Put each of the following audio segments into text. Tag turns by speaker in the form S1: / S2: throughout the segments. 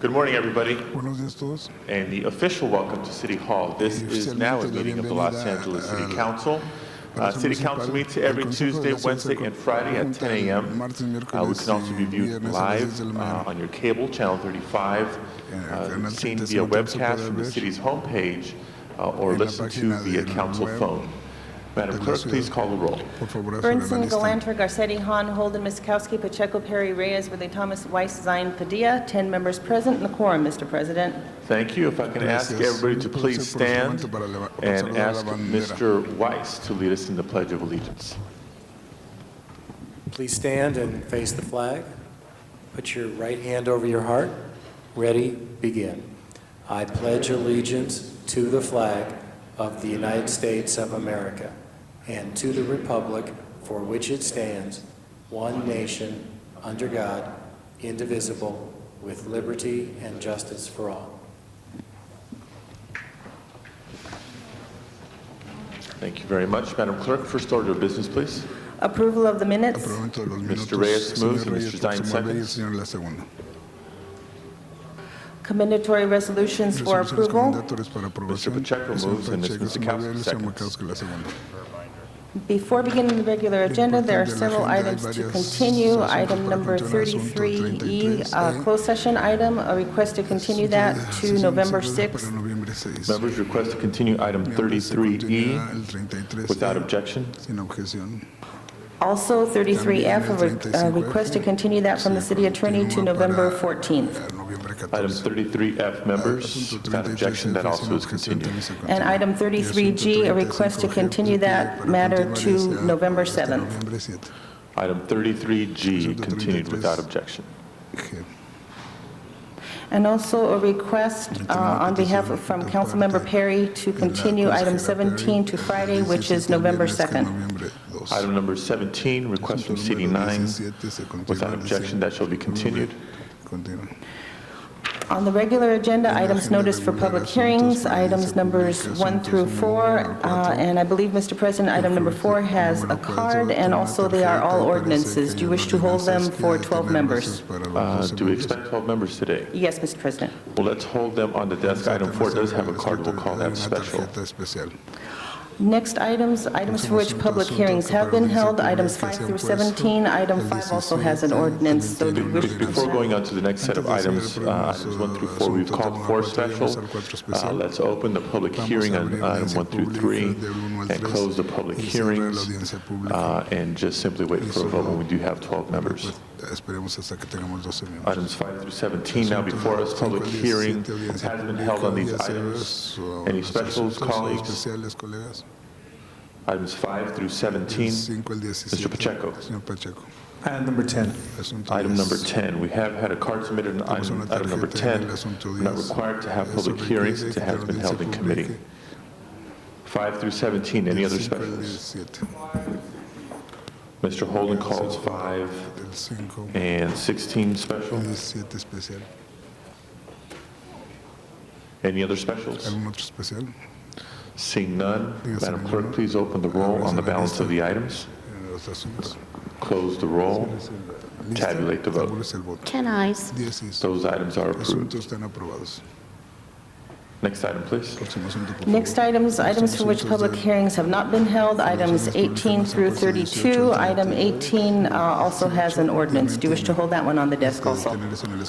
S1: Good morning, everybody,
S2: Buenos días a todos.
S1: and the official welcome to City Hall. This is now a meeting of the Los Angeles City Council. City Council meets every Tuesday, Wednesday, and Friday at 10 a.m. We can also be viewed live on your cable, channel 35, seen via webcast from the city's homepage, or listened to via council phone. Madam Clerk, please call the roll.
S3: Burnson, Galanter, Garcetti, Hahn, Holden, Miskowski, Pacheco, Perry, Reyes, Worthing Thomas, Weiss, Zine, Padilla. 10 members present and a quorum, Mr. President.
S1: Thank you. If I can ask everybody to please stand and ask Mr. Weiss to lead us in the Pledge of Allegiance.
S4: Please stand and face the flag. Put your right hand over your heart. Ready, begin. I pledge allegiance to the flag of the United States of America and to the republic for which it stands, one nation, under God, indivisible, with liberty and justice for all.
S1: Thank you very much. Madam Clerk, first order of business, please.
S3: Approval of the minutes.
S1: Mr. Reyes moves and Mr. Zine seconds.
S3: Commendatory resolutions for approval.
S1: Mr. Pacheco moves and Ms. Miskowski seconds.
S3: Before beginning the regular agenda, there are several items to continue. Item number 33E, closed session item, a request to continue that to November 6th.
S1: Members request to continue item 33E without objection.
S3: Also 33F, a request to continue that from the city attorney to November 14th.
S1: Item 33F, members, without objection, that also is continued.
S3: And item 33G, a request to continue that matter to November 7th.
S1: Item 33G, continued without objection.
S3: And also a request on behalf of from Councilmember Perry to continue item 17 to Friday, which is November 2nd.
S1: Item number 17, request from CD9, without objection, that shall be continued.
S3: On the regular agenda, items noticed for public hearings, items numbers 1 through 4, and I believe, Mr. President, item number 4 has a card, and also they are all ordinances. Do you wish to hold them for 12 members?
S1: Do we expect 12 members today?
S3: Yes, Mr. President.
S1: Well, let's hold them on the desk. Item 4 does have a card. We'll call that special.
S3: Next items for which public hearings have been held, items 5 through 17. Item 5 also has an ordinance. So
S1: before going on to the next set of items, items 1 through 4, we've called 4 special. Let's open the public hearing on item 1 through 3 and close the public hearings and just simply wait for a vote when we do have 12 members. Items 5 through 17 now before us. Public hearing has been held on these items. Any specials, colleagues? Items 5 through 17. Mr. Pacheco.
S4: Item number 10.
S1: Item number 10. We have had a card submitted on item number 10. We're not required to have public hearings since it has been held in committee. 5 through 17. Any other specials? Mr. Holden calls 5 and 16 special. Any other specials? Seeing none, Madam Clerk, please open the roll on the balance of the items. Close the roll. Tabulate the vote.
S5: 10 ayes.
S1: Those items are approved. Next item, please.
S3: Next items for which public hearings have not been held, items 18 through 32. Item 18 also has an ordinance. Do you wish to hold that one on the desk also?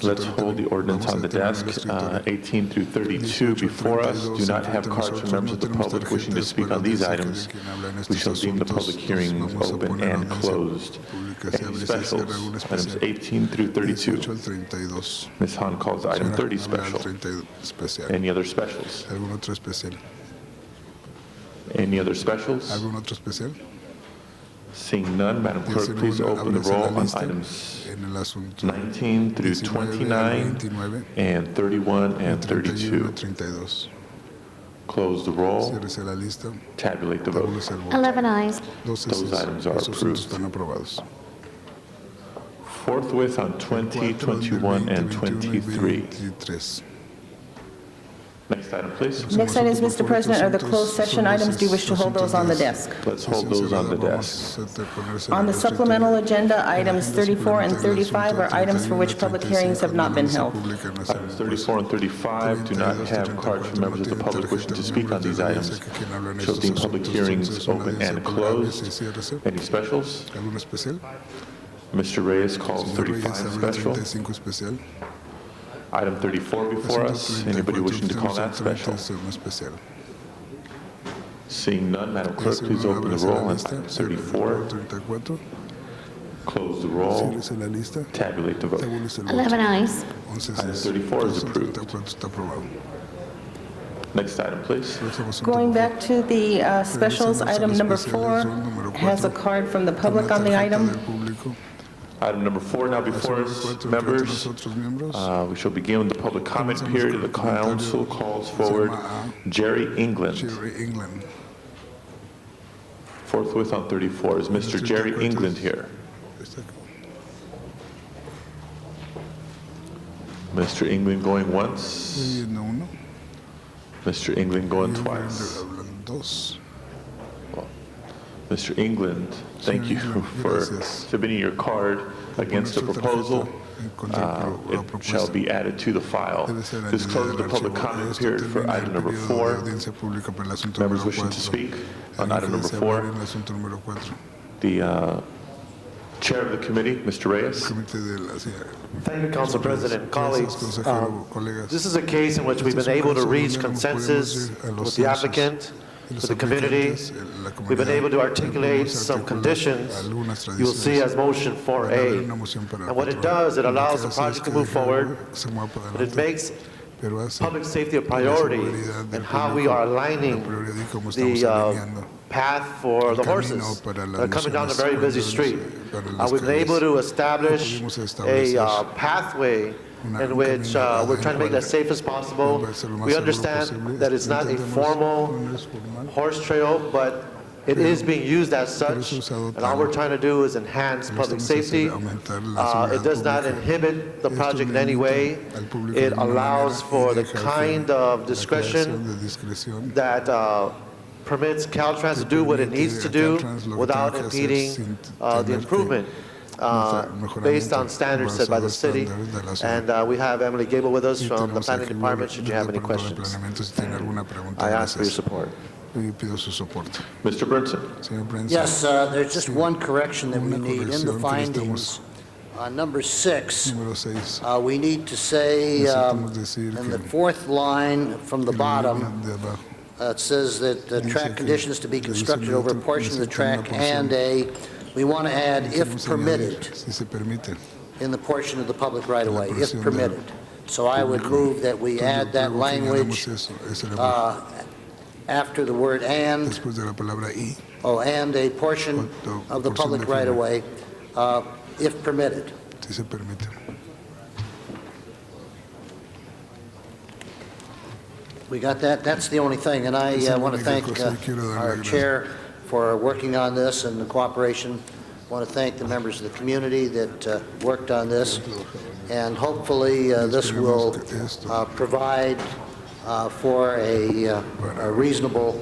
S1: Let's hold the ordinance on the desk. 18 through 32 before us. Do not have cards from members of the public wishing to speak on these items. We shall deem the public hearing open and closed. Any specials? Items 18 through 32. Ms. Hahn calls item 30 special. Any other specials? Any other specials? Seeing none, Madam Clerk, please open the roll on items 19 through 29 and 31 and 32. Close the roll. Tabulate the vote.
S5: 11 ayes.
S1: Those items are approved. Forthwith on 20, 21, and 23. Next item, please.
S3: Next items, Mr. President, are the closed session items. Do you wish to hold those on the desk?
S1: Let's hold those on the desk.
S3: On the supplemental agenda, items 34 and 35 are items for which public hearings have not been held.
S1: Items 34 and 35 do not have cards for members of the public wishing to speak on these items. Shall deem public hearings open and closed. Any specials? Mr. Reyes calls 35 special. Item 34 before us. Anybody wishing to call that special? Seeing none, Madam Clerk, please open the roll on item 34. Close the roll. Tabulate the vote.
S2: 11 ayes.
S1: Item 34 is approved. Next item, please.
S3: Going back to the specials, item number 4 has a card from the public on the item.
S1: Item number 4 now before us, members. We shall begin with the public comment period. The council calls forward Jerry England. Forthwith on 34. Is Mr. Jerry England here? Mr. England going once. Mr. England going twice. Mr. England, thank you for submitting your card against the proposal. It shall be added to the file. This closes the public comment period for item number 4. Members wishing to speak on item number 4. The chair of the committee, Mr. Reyes.
S5: Thank you, Council President. Colleagues, this is a case in which we've been able to reach consensus with the applicant, with the community. We've been able to articulate some conditions you'll see as motion 4A. And what it does, it allows the project to move forward, but it makes public safety a priority in how we are aligning the path for the horses that are coming down a very busy street. We've been able to establish a pathway in which we're trying to make it as safe as possible. We understand that it's not a formal horse trail, but it is being used as such, and all we're trying to do is enhance public safety. It does not inhibit the project in any way. It allows for the kind of discretion that permits Caltrans to do what it needs to do without impeding the improvement based on standards set by the city. And we have Emily Gable with us from the planning department, should you have any questions. I ask for your support.
S1: Mr. Burnson.
S6: Yes, there's just one correction that we need in the findings. Number 6, we need to say in the 4th line from the bottom, it says that the track conditions to be constructed over a portion of the track and we want to add if permitted in the portion of the public right-of-way, if permitted. So I would move that we add that language after the word and a portion of the public right-of-way, if permitted. We got that? That's the only thing, and I want to thank our chair for working on this and the cooperation. I want to thank the members of the community that worked on this, and hopefully this will provide for a reasonable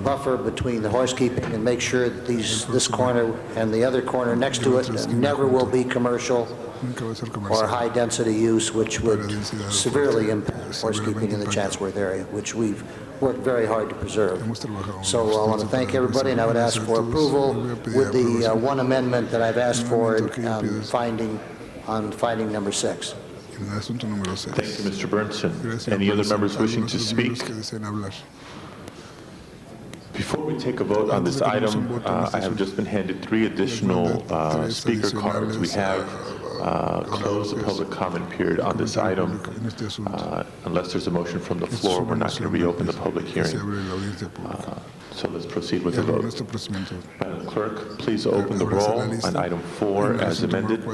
S6: buffer between the horse keeping and make sure that this corner and the other corner next to it never will be commercial or high-density use, which would severely impact horse keeping in the Chatsworth area, which we've worked very hard to preserve. So I want to thank everybody, and I would ask for approval with the one amendment that I've asked for on finding number 6.
S1: Thank you, Mr. Burnson. Any other members wishing to speak? Before we take a vote on this item, I have just been handed 3 additional speaker cards. We have closed the public comment period on this item. Unless there's a motion from the floor, we're not going to reopen the public hearing. So let's proceed with the vote. Madam Clerk, please open the roll on item 4 as amended.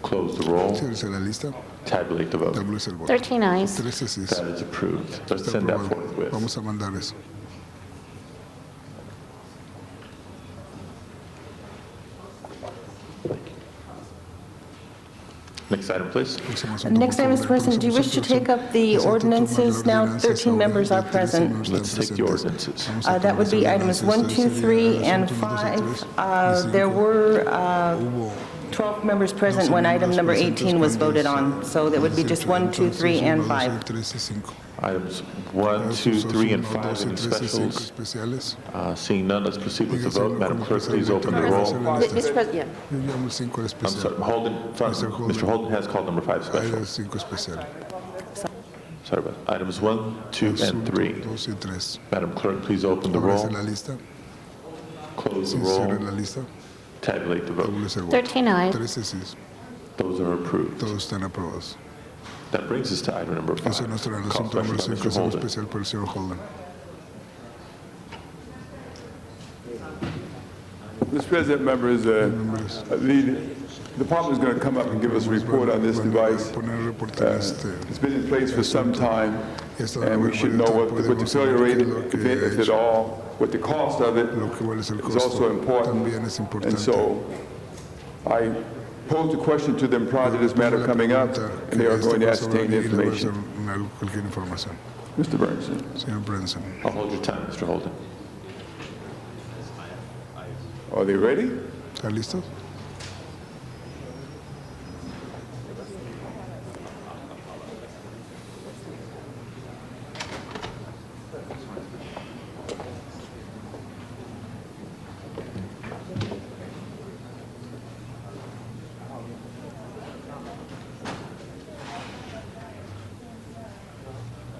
S1: Close the roll. Tabulate the vote.
S2: 13 ayes.
S1: That is approved. Let's send that forthwith. Next item, please.
S3: Next item, Mr. President, do you wish to take up the ordinances? Now 13 members are present.
S1: Let's take the ordinances.
S3: That would be items 1, 2, 3, and 5. There were 12 members present when item number 18 was voted on, so that would be just 1, 2, 3, and 5.
S1: Items 1, 2, 3, and 5, any specials? Seeing none, let's proceed with the vote. Madam Clerk, please open the roll.
S2: Mr. President,
S1: I'm sorry, Mr. Holden has called number 5 special. Sorry about that. Items 1, 2, and 3. Madam Clerk, please open the roll. Close the roll. Tabulate the vote.
S2: 13 ayes.
S1: Those are approved.
S7: Todos están aprobados.
S1: That brings us to item number 5.
S7: Ese es nuestro
S1: Call
S7: asunto número
S1: special
S7: 5,
S1: by Mr.
S7: sala
S1: Holden.
S7: especial por el señor Holden.
S8: Mr. President, members, the department is going to come up and give us a report on this device. It's been in place for some time, and we should know what the failure rate, if at all, what the cost of it is also important. And so I posed a question to them prior to this matter coming up, and they are going to ascertain the information. Mr. Bernstein.
S7: Señor Branson.
S1: I'll hold your time, Mr. Holden.
S8: Are they ready?
S7: ¿Están listos?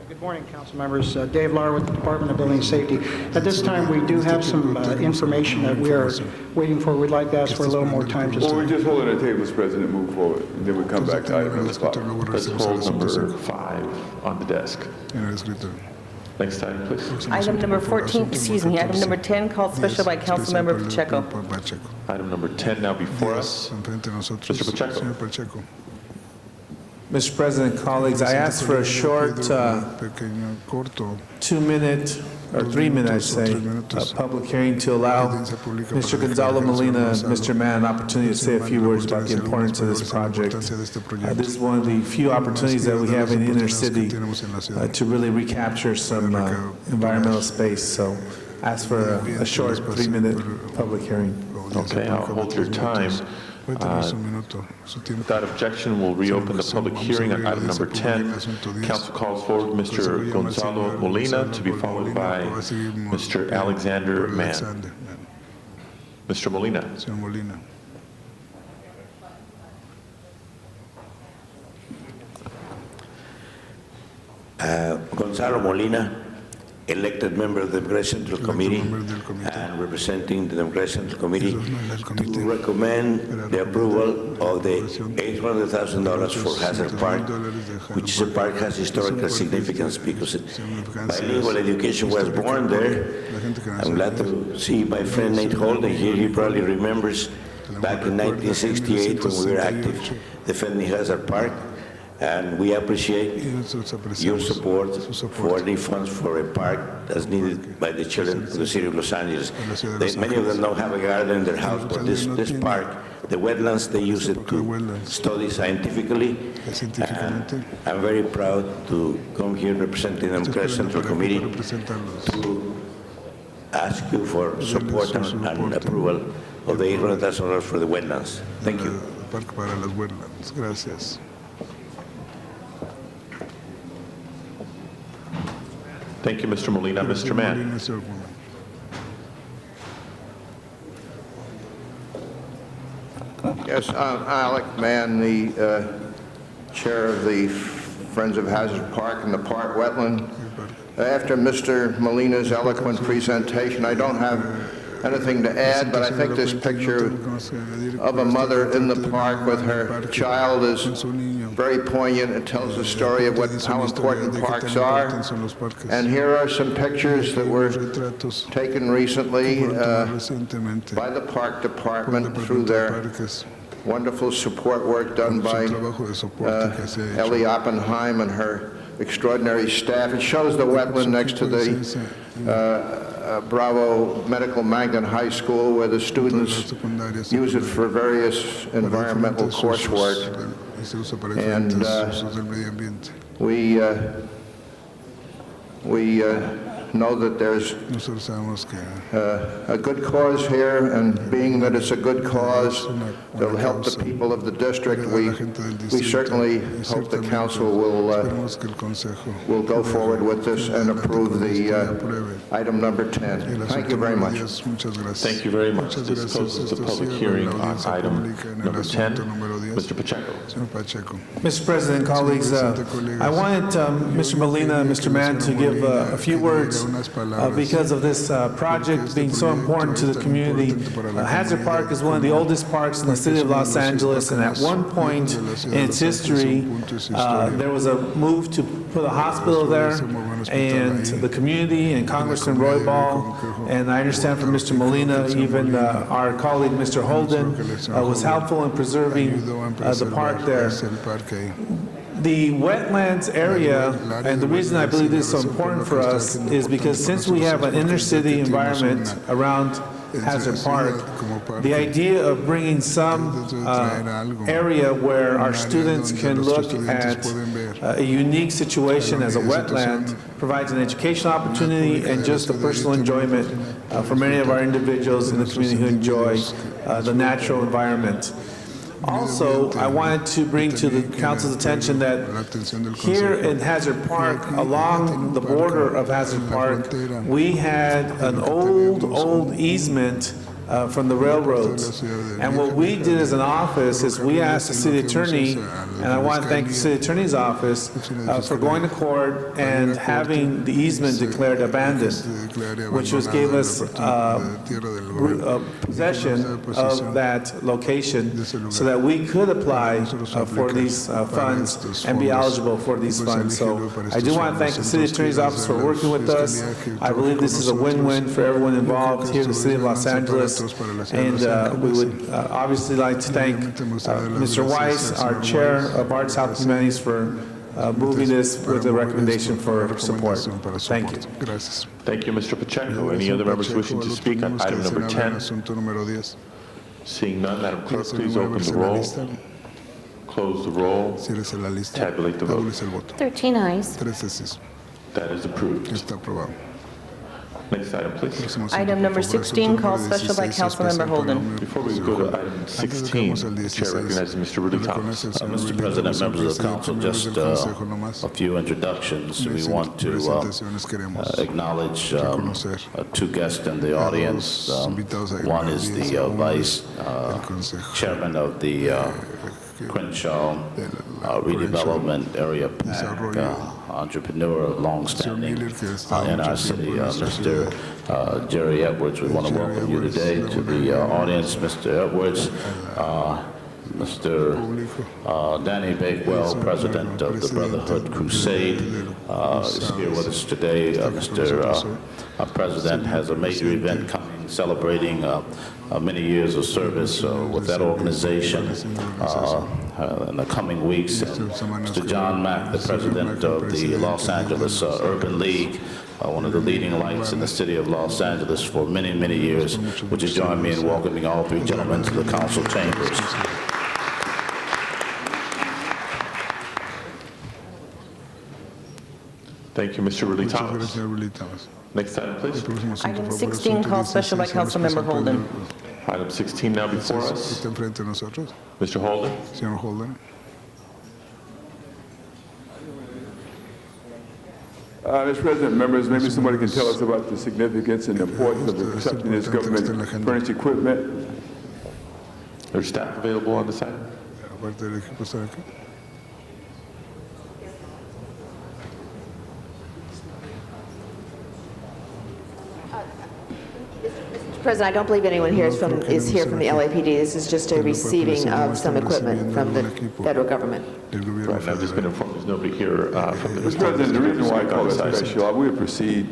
S9: Good morning, council members. Dave Lar with the Department of Building Safety. At this time, we do have some information that we are waiting for. We'd like to ask for a little more time.
S8: Well, we just hold it at the table, Mr. President, and move forward, and then we come back to item number 5.
S1: Let's hold number 5 on the desk.
S7: En el escritorio.
S1: Next item, please.
S3: Item number 14, excuse me, item number 10, called special by Councilmember Pacheco.
S1: Item number 10 now before us.
S7: Enfrente de nosotros,
S1: Mr. Pacheco.
S7: señor Pacheco.
S10: Mr. President, colleagues, I asked for a short
S7: Pequeño, corto,
S10: 2-minute, or 3-minute, I'd say, public hearing to allow Mr. Gonzalo Molina and Mr. Mann an opportunity to say a few words about the importance of this project. This is one of the few opportunities that we have in the inner city to really recapture some environmental space. So I asked for a short 3-minute public hearing.
S1: Okay, I'll hold your time. Without objection, we'll reopen the public hearing on item number 10. Council calls forward Mr. Gonzalo Molina to be followed by Mr. Alexander Mann. Mr. Molina.
S7: Señor Molina.
S11: Gonzalo Molina, elected member of the Democratic Central Committee and representing the Democratic Central Committee, to recommend the approval of the $800,000 for Hazard Park, which is a park has historical significance because bilingual education was born there. I'm glad to see my friend Nate Holden here. He probably remembers back in 1968 when we were active defending Hazard Park. And we appreciate your support for the funds for a park that's needed by the children of the city of Los Angeles. Many of them don't have a garden in their house, but this park, the wetlands, they use it to study scientifically. And I'm very proud to come here representing the Democratic Central Committee to ask you for support and approval of the $800,000 for the wetlands. Thank you.
S7: Parque para las wetlands. Gracias.
S1: Thank you, Mr. Molina. Mr. Mann.
S7: Molina, señor Molina.
S12: Yes, I'm Alec Mann, the chair of the Friends of Hazard Park and the Park Wetland. After Mr. Molina's eloquent presentation, I don't have anything to add, but I think this picture of a mother in the park with her child is very poignant. It tells the story of how important parks are. And here are some pictures that were taken recently by the park department through their wonderful support work done by Ellie Oppenheim and her extraordinary staff. It shows the wetland next to the Bravo Medical Magnet High School, where the students use it for various environmental coursework.
S7: y se usa para
S12: And,
S7: diferentes usos del medio ambiente.
S12: We know that there's
S7: Nosotros sabemos que
S12: a good cause here, and being that it's a good cause that'll help the people of the district, we certainly hope the council
S7: esperemos que el Consejo
S12: will go forward with this and approve the item number 10. Thank you very much.
S7: Muchas gracias.
S1: Thank you very much.
S7: Muchas
S1: This
S7: gracias.
S1: closes the
S7: Esto
S1: public
S7: cierra
S1: hearing
S7: la
S1: on
S7: audiencia
S1: item
S7: pública en el
S1: number 10.
S7: asunto número 10.
S1: Mr. Pacheco.
S7: Señor Pacheco.
S10: Mr. President, colleagues, I wanted Mr. Molina and Mr. Mann to give a few words because of this project being so important to the community. Hazard Park is one of the oldest parks in the city of Los Angeles, and at one point in its history, there was a move to put a hospital there, and the community and Congressman Roy Ball, and I understand from Mr. Molina, even our colleague Mr. Holden was helpful in preserving the park there. The wetlands area, and the reason I believe this is so important for us is because since we have an inner city environment around Hazard Park, the idea of bringing some area where our students can look at a unique situation as a wetland provides an educational opportunity and just a personal enjoyment for many of our individuals in the community who enjoy the natural environment. Also, I wanted to bring to the council's attention that here in Hazard Park, along the border of Hazard Park, we had an old easement from the railroads. And what we did as an office is we asked the city attorney, and I want to thank the city attorney's office for going to court and having the easement declared abandoned, which gave us possession of that location so that we could apply for these funds and be eligible for these funds. So I do want to thank the city attorney's office for working with us. I believe this is a win-win for everyone involved here in the city of Los Angeles. And we would obviously like to thank Mr. Weiss, our chair of Arts, Health, and Humanities, for moving this with a recommendation for support. Thank you.
S1: Thank you, Mr. Pacheco. Any other members wishing to speak on item number 10? Seeing none, Madam Clerk, please open the roll, close the roll, tabulate the vote.
S2: 13 ayes.
S1: That is approved. Next item, please.
S3: Item number 16, called special by Councilmember Holden.
S1: Before we go to item 16, the chair recognizes Mr. Rudy Thomas.
S13: Mr. President, members of the council, just a few introductions. We want to acknowledge two guests in the audience. One is the vice chairman of the Crenshaw Redevelopment Area PAC, entrepreneur of long-standing in our city, Mr. Jerry Edwards. We want to welcome you today to the audience. Mr. Edwards, Mr. Danny Bakewell, president of the Brotherhood Crusade, is here with us today. Mr. President has a major event coming celebrating many years of service with that organization in the coming weeks. And Mr. John Mack, the president of the Los Angeles Urban League, one of the leading lights in the city of Los Angeles for many, many years. Would you join me in welcoming all three gentlemen to the council chambers?
S1: Thank you, Mr. Rudy Thomas. Next item, please.
S3: Item 16, called special by Councilmember Holden.
S1: Item 16 now before us. Mr. Holden.
S8: Mr. President, members, maybe somebody can tell us about the significance and importance of accepting this government-furnished equipment.
S1: There's staff available on this item.
S14: President, I don't believe anyone here is here from the LAPD. This is just a receiving of some equipment from the federal government.
S1: Right, I've just been informed there's nobody here from the...
S8: Mr. President, the reason why I call it special, I will proceed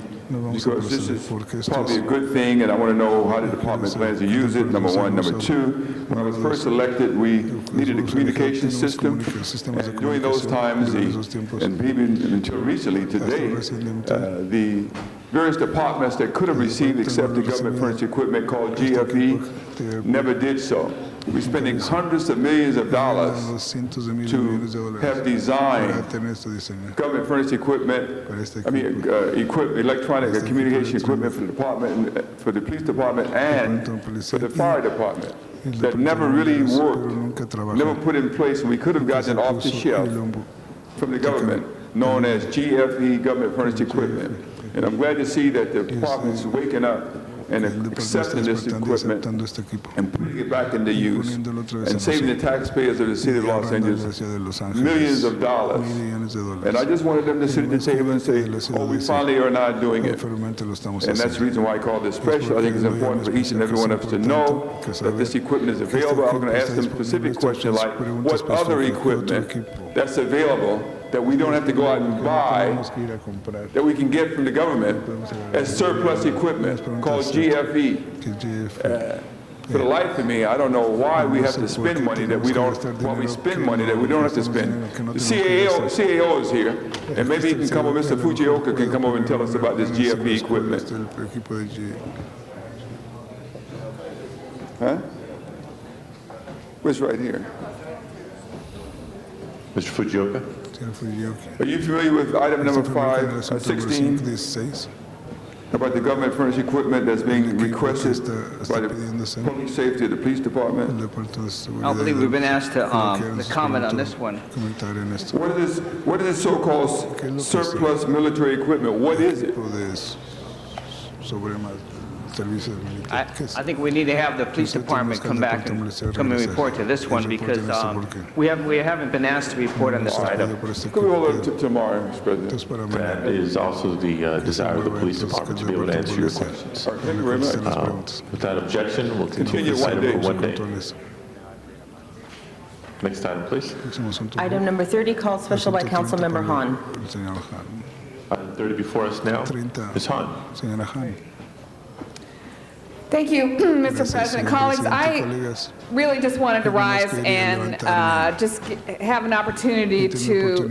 S8: because this is probably a good thing, and I want to know how the department plans to use it, number one. Number two, when I was first elected, we needed a communication system, and during those times, and even until recently today, the various departments that could have received accepted government furnished equipment called GFE never did so. We're spending hundreds of millions of dollars to have designed government furnished equipment, electronic and communication equipment for the department, for the police department, and for the fire department that never really worked, never put in place, and we could have gotten it off the shelf from the government, known as GFE, government furnished equipment. And I'm glad to see that the department is waking up and accepting this equipment and putting it back into use and saving the taxpayers of the city of Los Angeles millions of dollars. And I just wanted them to sit at the table and say, oh, we finally are not doing it. And that's the reason why I call this special. I think it's important for each and every one of us to know that this equipment is available. I'm going to ask them specific questions like, what other equipment that's available that we don't have to go out and buy, that we can get from the government as surplus equipment called GFE. For the life of me, I don't know why we have to spend money that we don't, why we spend money that we don't have to spend. The CAO is here, and maybe he can come over, Mr. Fujioka can come over and tell us about this GFE equipment. Huh? What's right here?
S1: Mr. Fujioka?
S8: Are you familiar with item number 16? About the government furnished equipment that's being requested by the public safety of the police department?
S15: I believe we've been asked to comment on this one.
S8: What is this so-called surplus military equipment? What is it?
S15: I think we need to have the police department come back and come and report to this one because we haven't been asked to report on this item.
S8: Could we hold it to tomorrow, Mr. President?
S1: That is also the desire of the police department to be able to answer your questions.
S8: Thank you very much.
S1: Without objection, we'll continue this item for one day. Next item, please.
S3: Item number 30, called special by Councilmember Hahn.
S1: Item 30 before us now. Ms. Hahn.
S16: Thank you, Mr. President. Colleagues, I really just wanted to rise and just have an opportunity to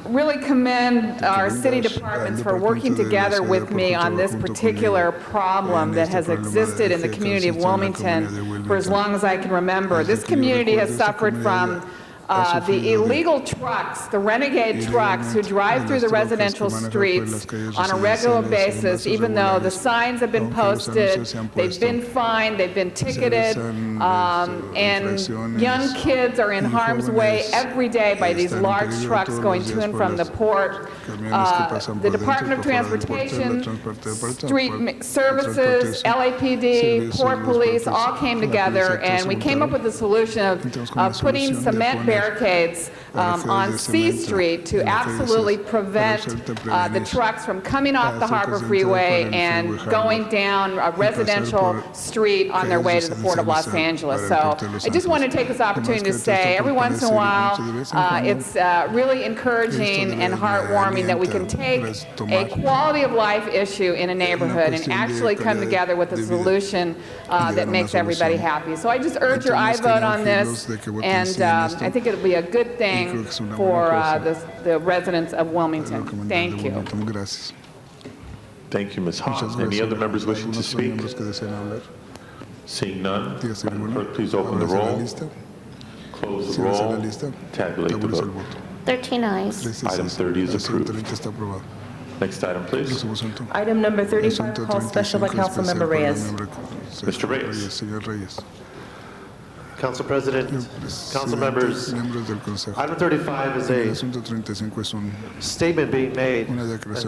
S16: really commend our city departments for working together with me on this particular problem that has existed in the community of Wilmington for as long as I can remember. This community has suffered from the illegal trucks, the renegade trucks who drive through the residential streets on a regular basis, even though the signs have been posted, they've been fined, they've been ticketed, and young kids are in harm's way every day by these large trucks going to and from the port. The Department of Transportation, Street Services, LAPD, Port Police all came together, and we came up with a solution of putting cement barricades on C Street to absolutely prevent the trucks from coming off the Harbor Freeway and going down a residential street on their way to the Port of Los Angeles. So I just want to take this opportunity to say every once in a while it's really encouraging and heartwarming that we can take a quality of life issue in a neighborhood and actually come together with a solution that makes everybody happy. So I just urge your aye vote on this, and I think it'll be a good thing for the residents of Wilmington. Thank you.
S1: Thank you, Ms. Hahn. Any other members wishing to speak? Seeing none, Madam Clerk, please open the roll, close the roll, tabulate the vote.
S2: 13 ayes.
S1: Item 30 is approved. Next item, please.
S3: Item number 35, called special by Councilmember Reyes.
S1: Mr. Reyes.
S5: Council President, council members, item 35 is a statement being made, and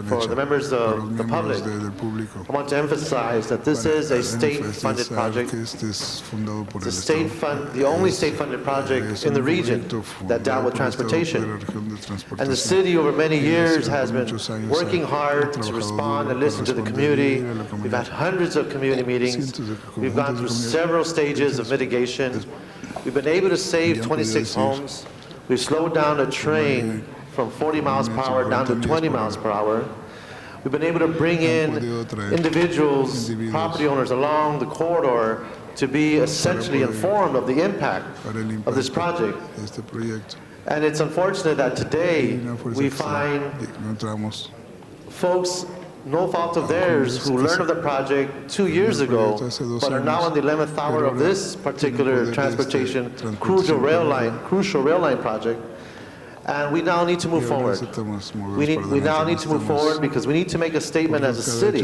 S5: for the members of the public, I want to emphasize that this is a state-funded project. It's the only state-funded project in the region that dealt with transportation. And the city over many years has been working hard to respond and listen to the community. We've had hundreds of community meetings. We've gone through several stages of mitigation. We've been able to save 26 homes. We've slowed down a train from 40 miles per hour down to 20 miles per hour. We've been able to bring in individuals, property owners along the corridor to be essentially informed of the impact of this project. And it's unfortunate that today we find folks no fault of theirs, who learned of the project 2 years ago, but are now in the 11th hour of this particular transportation crucial rail line project. And we now need to move forward. We now need to move forward because we need to make a statement as a city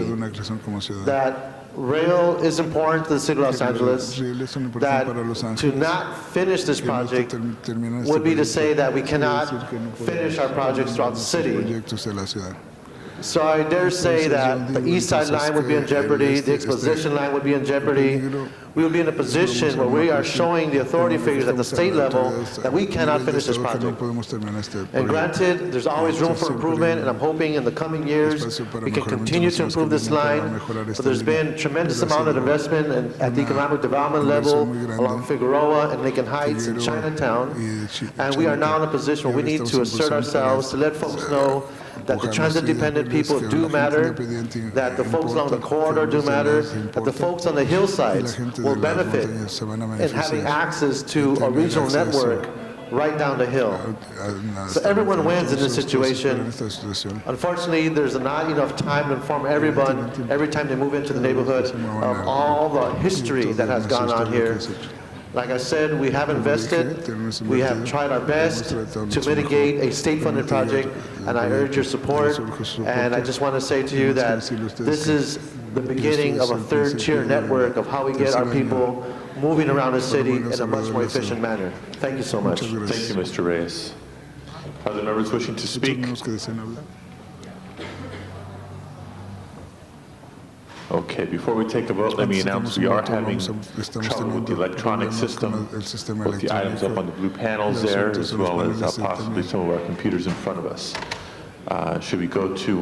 S5: that rail is important to the city of Los Angeles, that to not finish this project would be to say that we cannot finish our projects throughout the city. So I dare say that the East Side line would be in jeopardy, the Exposition line would be in jeopardy. We would be in a position where we are showing the authority figures at the state level that we cannot finish this project. And granted, there's always room for improvement, and I'm hoping in the coming years we can continue to improve this line. But there's been tremendous amount of investment at the economic development level along Figueroa and Lincoln Heights and Chinatown. And we are now in a position where we need to assert ourselves to let folks know that the transit-dependent people do matter, that the folks along the corridor do matter, that the folks on the hillsides will benefit in having access to a regional network right down the hill. So everyone wins in this situation. Unfortunately, there's not enough time to inform everyone every time they move into the neighborhood of all the history that has gone on here. Like I said, we have invested, we have tried our best to mitigate a state-funded project, and I urge your support. And I just want to say to you that this is the beginning of a third-tier network of how we get our people moving around the city in a much more efficient manner. Thank you so much.
S1: Thank you, Mr. Reyes. Other members wishing to speak? Okay, before we take a vote, let me announce we are having trouble with the electronic system, with the items up on the blue panels there, as well as possibly some of our computers in front of us. Should we go to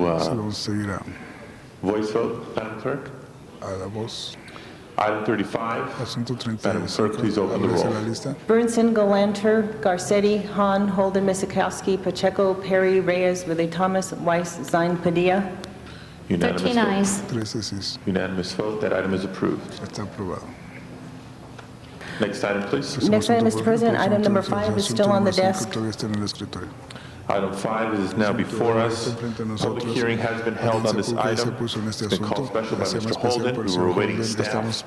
S1: voice vote, Madam Clerk? Item 35. Madam Clerk, please open the roll.
S3: Burnson, Galanter, Garcetti, Hahn, Holden, Misikowski, Pacheco, Perry, Reyes, Willie Thomas, Weiss, Zine, Padilla.
S1: Unanimous
S2: 13
S1: vote.
S2: ayes.
S1: Unanimous vote. That item is approved. Next item, please.
S3: Next item, Mr. President, item number 5 is still on the desk.
S1: Item 5 is now before us. Public hearing has been held on this item. It's been called special by Mr. Holden. We were awaiting staff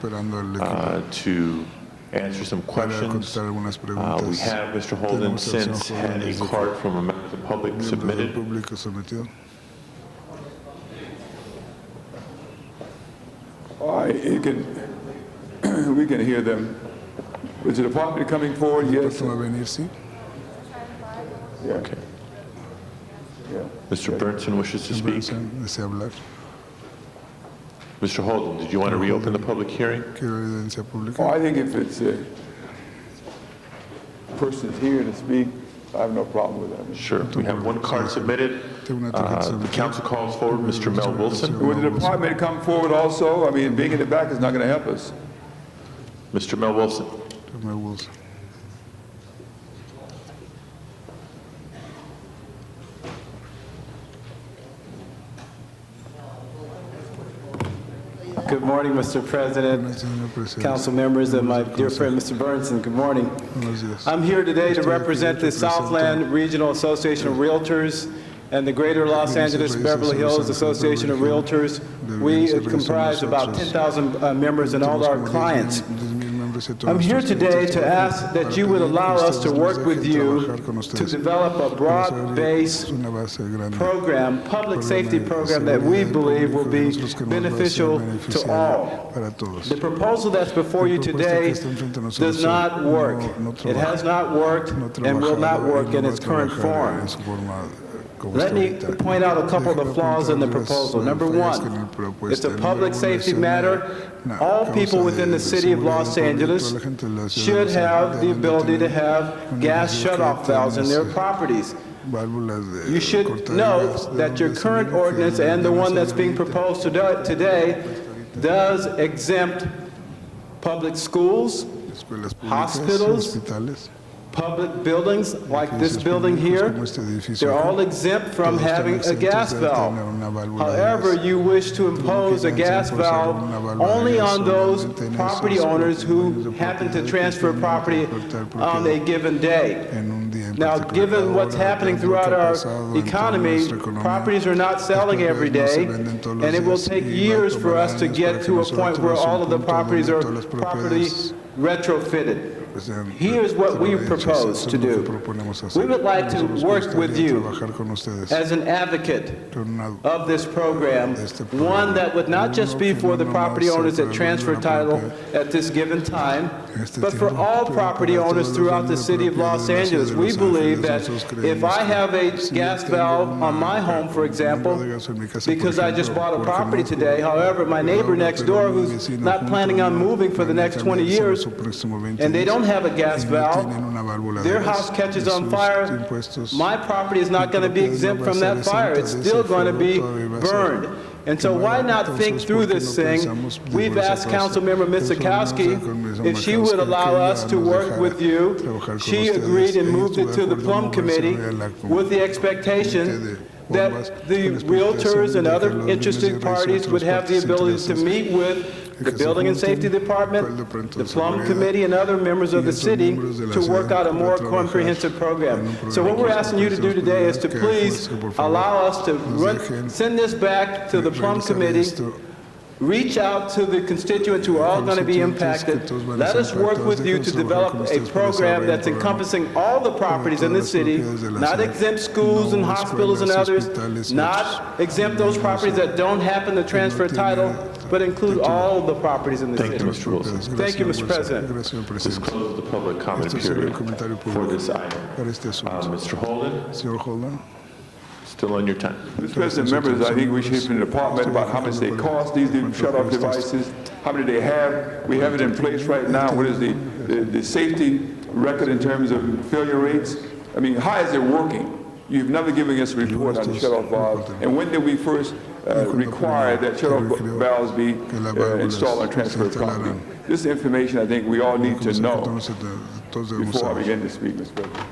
S1: to answer some questions. We have, Mr. Holden, since had a card from a member of the public submitted.
S8: We can hear them. Is the department coming forward? Yes. Yeah.
S1: Okay.
S8: Yeah.
S1: Mr. Burnson wishes to speak. Mr. Holden, did you want to reopen the public hearing?
S8: Oh, I think if it's a person is here to speak, I have no problem with that.
S1: Sure. We have one card submitted. The council calls forward Mr. Mel Wilson.
S8: Would the department come forward also? I mean, being in the back is not going to help us.
S1: Mr. Mel Wilson.
S17: Good morning, Mr. President, council members, and my dear friend, Mr. Burnson. Good morning. I'm here today to represent the Southland Regional Association of Realtors and the Greater Los Angeles Beverly Hills Association of Realtors. We comprise about 10,000 members and all our clients. I'm here today to ask that you would allow us to work with you to develop a broad-based program, public safety program that we believe will be beneficial to all. The proposal that's before you today does not work. It has not worked and will not work in its current form. Let me point out a couple of the flaws in the proposal. Number one, it's a public safety matter. All people within the city of Los Angeles should have the ability to have gas shutoff valves in their properties. You should note that your current ordinance and the one that's being proposed today does exempt public schools, hospitals, public buildings like this building here. They're all exempt from having a gas valve. However, you wish to impose a gas valve only on those property owners who happen to transfer property on a given day. Now, given what's happening throughout our economy, properties are not selling every day, and it will take years for us to get to a point where all of the properties are properly retrofitted. Here's what we propose to do. We would like to work with you as an advocate of this program, one that would not just be for the property owners that transfer title at this given time, but for all property owners throughout the city of Los Angeles. We believe that if I have a gas valve on my home, for example, because I just bought a property today, however, my neighbor next door who's not planning on moving for the next 20 years, and they don't have a gas valve, their house catches on fire, my property is not going to be exempt from that fire. It's still going to be burned. And so why not think through this thing? We've asked Councilmember Mizakowski if she would allow us to work with you. She agreed and moved it to the Plum Committee with the expectation that the realtors and other interested parties would have the ability to meet with the Building and Safety Department, the Plum Committee, and other members of the city to work out a more comprehensive program. So what we're asking you to do today is to please allow us to send this back to the Plum Committee, reach out to the constituents who are all going to be impacted. Let us work with you to develop a program that's encompassing all the properties in the city, not exempt schools and hospitals and others, not exempt those properties that don't happen to transfer title, but include all the properties in the city.
S1: Thank you, Mr. Wilson.
S17: Thank you, Mr. President.
S1: This closes the public comment period for this item. Mr. Holden, still on your time.
S8: Mr. President, members, I think we should hear from the department about how much they cost, these new shut-off devices, how many they have. We have it in place right now. What is the safety record in terms of failure rates? I mean, how is it working? You've never given us a report on the shut-off valves. And when did we first require that shut-off valves be installed on transfer property? This information I think we all need to know before I begin to speak, Mr. President.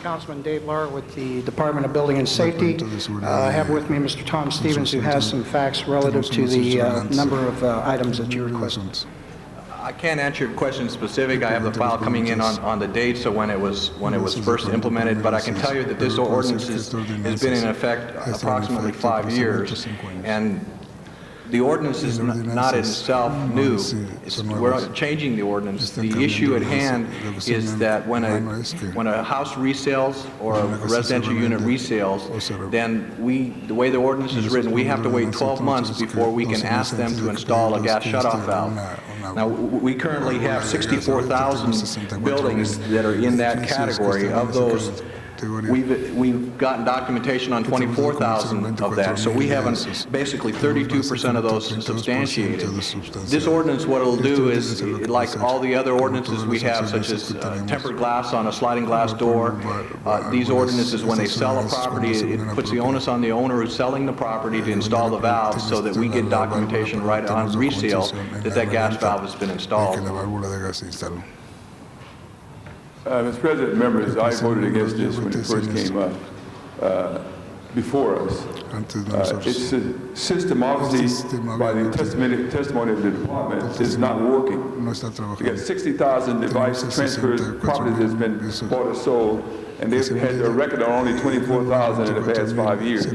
S9: Councilman Dave Lar with the Department of Building and Safety. I have with me Mr. Tom Stevens, who has some facts relative to the number of items that you requested.
S18: I can't answer your question specific. I have the file coming in on the date, so when it was first implemented, but I can tell you that this ordinance has been in effect approximately 5 years, and the ordinance is not itself new. We're changing the ordinance. The issue at hand is that when a house resales or a residential unit resales, then the way the ordinance is written, we have to wait 12 months before we can ask them to install a gas shutoff valve. Now, we currently have 64,000 buildings that are in that category. Of those, we've gotten documentation on 24,000 of that, so we haven't basically 32% of those substantiated. This ordinance, what it'll do is, like all the other ordinances we have, such as tempered glass on a sliding glass door, these ordinances, when they sell a property, it puts the onus on the owner who's selling the property to install the valve so that we get documentation right on resale that gas valve has been installed.
S8: Mr. President, members, I voted against this when it first came up before us. It's a system, obviously, by the testimony of the department, is not working. We got 60,000 device transfers, properties that's been bought or sold, and they've had a record on only 24,000 in the past 5 years.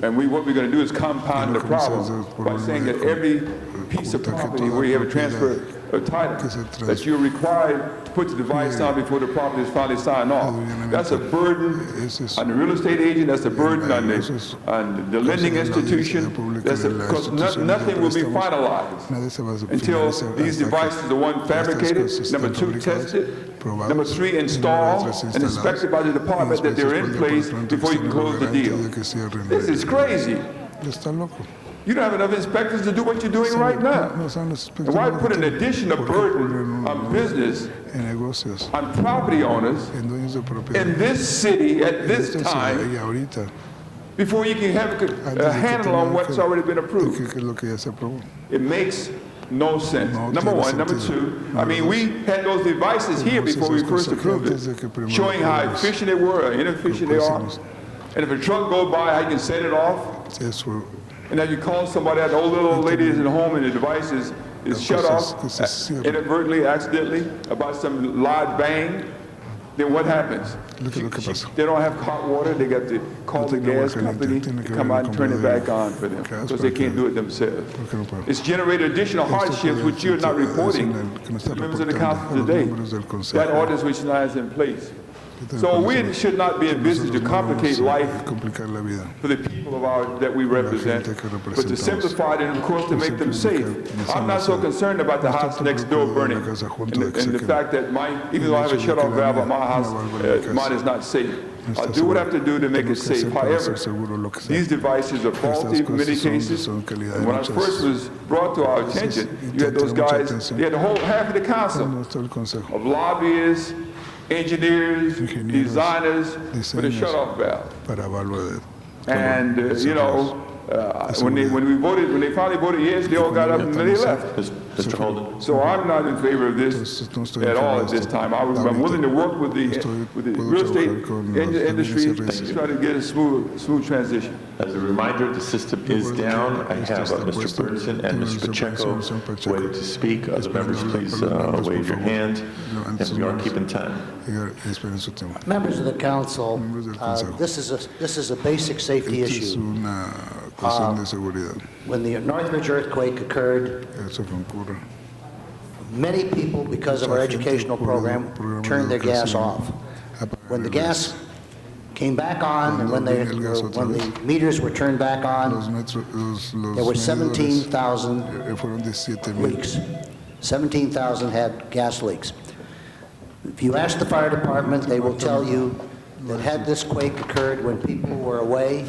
S8: And what we're going to do is compound the problem by saying that every piece of property where you have a transfer of title, that you're required to put the device on before the property is finally signed off. That's a burden on the real estate agent. That's a burden on the lending institution. Because nothing will be finalized until these devices are, one, fabricated, number two, tested, number three, installed and inspected by the department that they're in place before you can close the deal. This is crazy. You don't have enough inspectors to do what you're doing right now. And why put an additional burden on business, on property owners in this city at this time before you can have a handle on what's already been approved? It makes no sense. Number one. Number two, I mean, we had those devices here before we first approved it, showing how efficient they were or inefficient they are. And if a truck goes by, I can set it off. And now you call somebody, that old little lady is at home and the device is is shut off inadvertently, accidentally, about some loud bang, then what happens? They don't have hot water, they got to call the gas company to come out and turn it back on for them, because they can't do it themselves. It's generated additional hardships which you're not reporting to members of the council today. That ordinance which now is in place. So we should not be envisaged to complicate life for the people that we represent, but to simplify it and, of course, to make them safe. I'm not so concerned about the house next door burning and the fact that even though I have a shut-off valve on my house, mine is not safe. I'll do what I have to do to make it safe. However, these devices are faulty in many cases. And when I first was brought to our attention, you had those guys, they had the whole half of the council of lobbyists, engineers, designers with a shut-off valve. And, when they finally voted yes, they all got up and they left.
S1: Mr. Holden.
S8: So I'm not in favor of this at all at this time. I'm willing to work with the real estate industry to try to get a smooth transition.
S1: As a reminder, the system is down. I have Mr. Burnson and Mr. Pacheco waiting to speak. Other members, please wave your hand, and we are keeping time.
S6: Members of the council, this is a basic safety issue. When the Northridge earthquake occurred, many people, because of our educational program, turned their gas off. When the gas came back on and when the meters were turned back on, there were 17,000 leaks. 17,000 had gas leaks. If you ask the fire department, they will tell you that had this quake occurred when people were away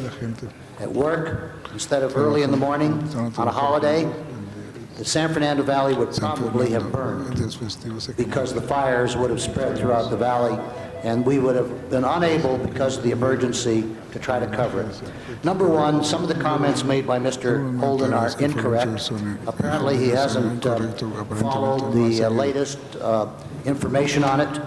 S6: at work, instead of early in the morning on a holiday, the San Fernando Valley would probably have burned because the fires would have spread throughout the valley, and we would have been unable, because of the emergency, to try to cover it. Number one, some of the comments made by Mr. Holden are incorrect. Apparently, he hasn't followed the latest information on it.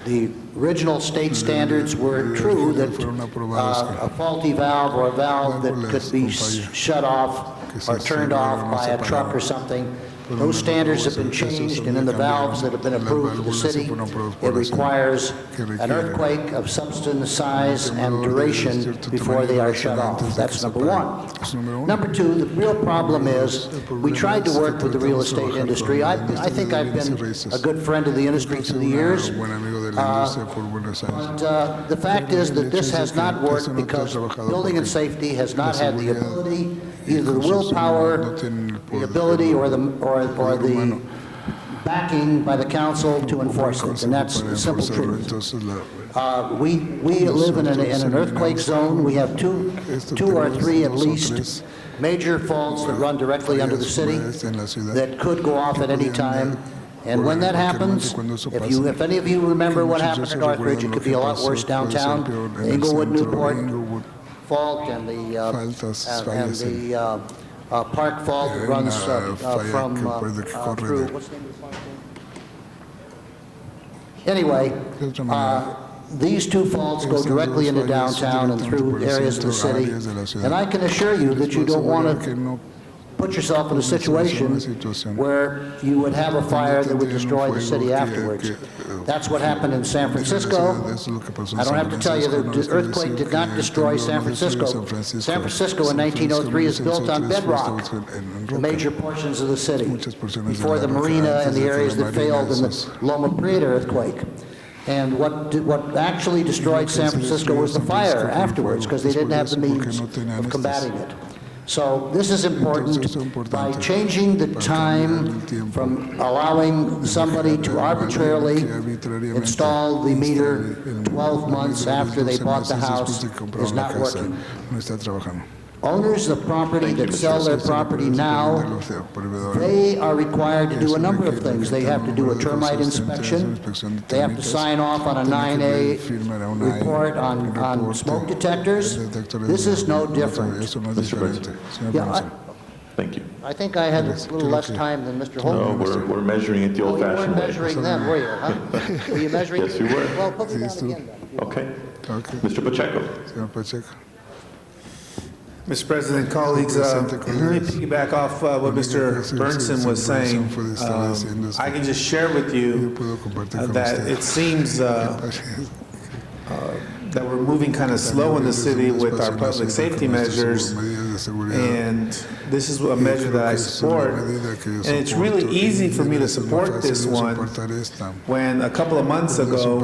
S6: The original state standards were true that a faulty valve or a valve that could be shut off or turned off by a truck or something, those standards have been changed, and in the valves that have been approved for the city, it requires an earthquake of substance, size, and duration before they are shut off. That's number one. Number two, the real problem is we tried to work with the real estate industry. I think I've been a good friend of the industry through the years. But the fact is that this has not worked because building and safety has not had the ability, either the willpower, the ability, or the backing by the council to enforce it, and that's the simple truth. We live in an earthquake zone. We have two or three at least major faults that run directly under the city that could go off at any time. And when that happens, if any of you remember what happened in Northridge, it could be a lot worse downtown. The Inglewood Newport fault and the Park fault runs from through. What's the name of the park? Anyway, these two faults go directly into downtown and through areas of the city, and I can assure you that you don't want to put yourself in a situation where you would have a fire that would destroy the city afterwards. That's what happened in San Francisco. I don't have to tell you that the earthquake did not destroy San Francisco. San Francisco in 1903 is built on bedrock, the major portions of the city, before the marina and the areas that failed in the Loma Prieta earthquake. And what actually destroyed San Francisco was the fire afterwards, because they didn't have the means of combating it. So this is important. By changing the time from allowing somebody to arbitrarily install the meter 12 months after they bought the house is not working. Owners of property that sell their property now, they are required to do a number of things. They have to do a termite inspection. They have to sign off on a 9A report on smoke detectors. This is no different.
S1: Mr. Burnson. Thank you.
S6: I think I had a little less time than Mr. Holden.
S1: No, we're measuring it the old-fashioned way.
S6: You weren't measuring then, were you? Huh? Were you measuring?
S1: Yes, you were.
S6: Well, put me down again then.
S1: Okay. Mr. Pacheco.
S10: Mr. President, colleagues, let me piggyback off what Mr. Burnson was saying. I can just share with you that it seems that we're moving kind of slow in the city with our public safety measures, and this is a measure that I support. And it's really easy for me to support this one when a couple of months ago,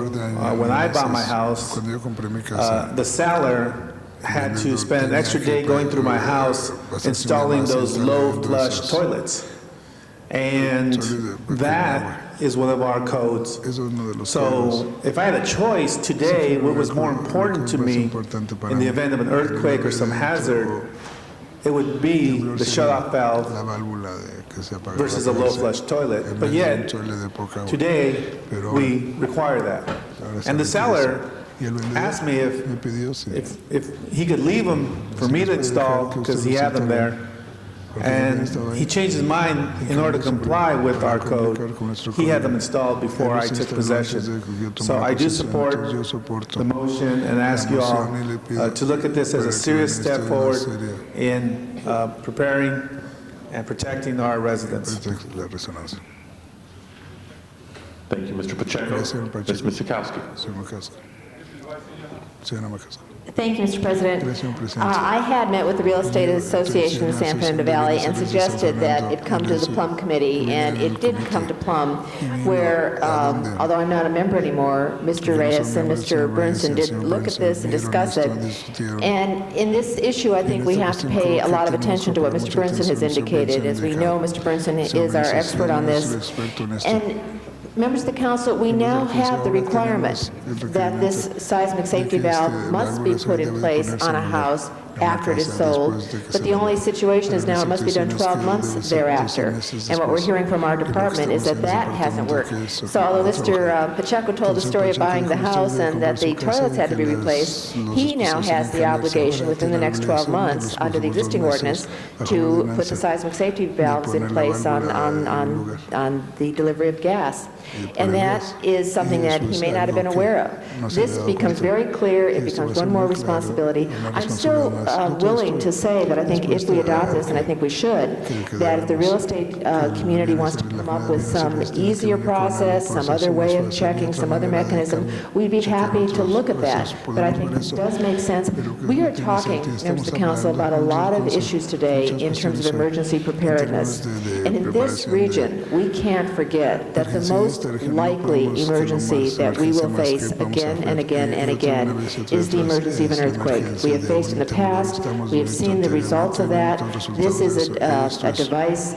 S10: when I bought my house, the seller had to spend an extra day going through my house installing those low flush toilets. And that is one of our codes. So if I had a choice today, what was more important to me in the event of an earthquake or some hazard, it would be the shut-off valve versus a low flush toilet. But yet, today, we require that. And the seller asked me if he could leave them for me to install because he had them there. And he changed his mind in order to comply with our code. He had them installed before I took possession. So I do support the motion and ask you all to look at this as a serious step forward in preparing and protecting our residents.
S1: Thank you, Mr. Pacheco. Ms. Misikowski.
S14: Thank you, Mr. President. I had met with the Real Estate Association of San Fernando Valley and suggested that it come to the Plum Committee, and it did come to Plum, where, although I'm not a member anymore, Mr. Reyes and Mr. Burnson did look at this and discuss it. And in this issue, I think we have to pay a lot of attention to what Mr. Burnson has indicated. As we know, Mr. Burnson is our expert on this. And members of the council, we now have the requirement that this seismic safety valve must be put in place on a house after it is sold, but the only situation is now it must be done 12 months thereafter. And what we're hearing from our department is that that hasn't worked. So although Mr. Pacheco told the story of buying the house and that the toilets had to be replaced, he now has the obligation within the next 12 months under the existing ordinance to put the seismic safety valves in place on the delivery of gas. And that is something that he may not have been aware of. This becomes very clear. It becomes one more responsibility. I'm still willing to say that I think if we adopt this, and I think we should, that if the real estate community wants to come up with some easier process, some other way of checking, some other mechanism, we'd be happy to look at that. But I think this does make sense. We are talking, members of the council, about a lot of issues today in terms of emergency preparedness. And in this region, we can't forget that the most likely emergency that we will face again and again and again is the emergency of an earthquake. We have faced in the past. We have seen the results of that. This is a device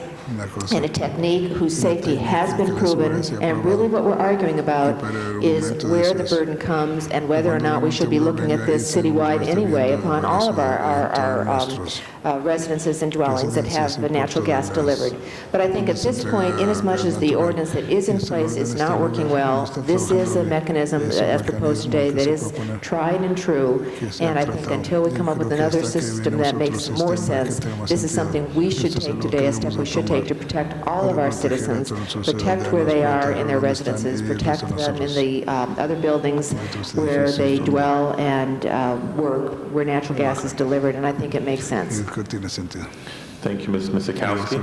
S14: and a technique whose safety has been proven, and really what we're arguing about is where the burden comes and whether or not we should be looking at this citywide anyway upon all of our residences and dwellings that have the natural gas delivered. But I think at this point, inasmuch as the ordinance that is in place is not working well, this is a mechanism as proposed today that is tried and true, and I think until we come up with another system that makes more sense, this is something we should take today, a step we should take to protect all of our citizens, protect where they are in their residences, protect them in the other buildings where they dwell and work, where natural gas is delivered, and I think it makes sense.
S1: Thank you, Ms. Misikowski.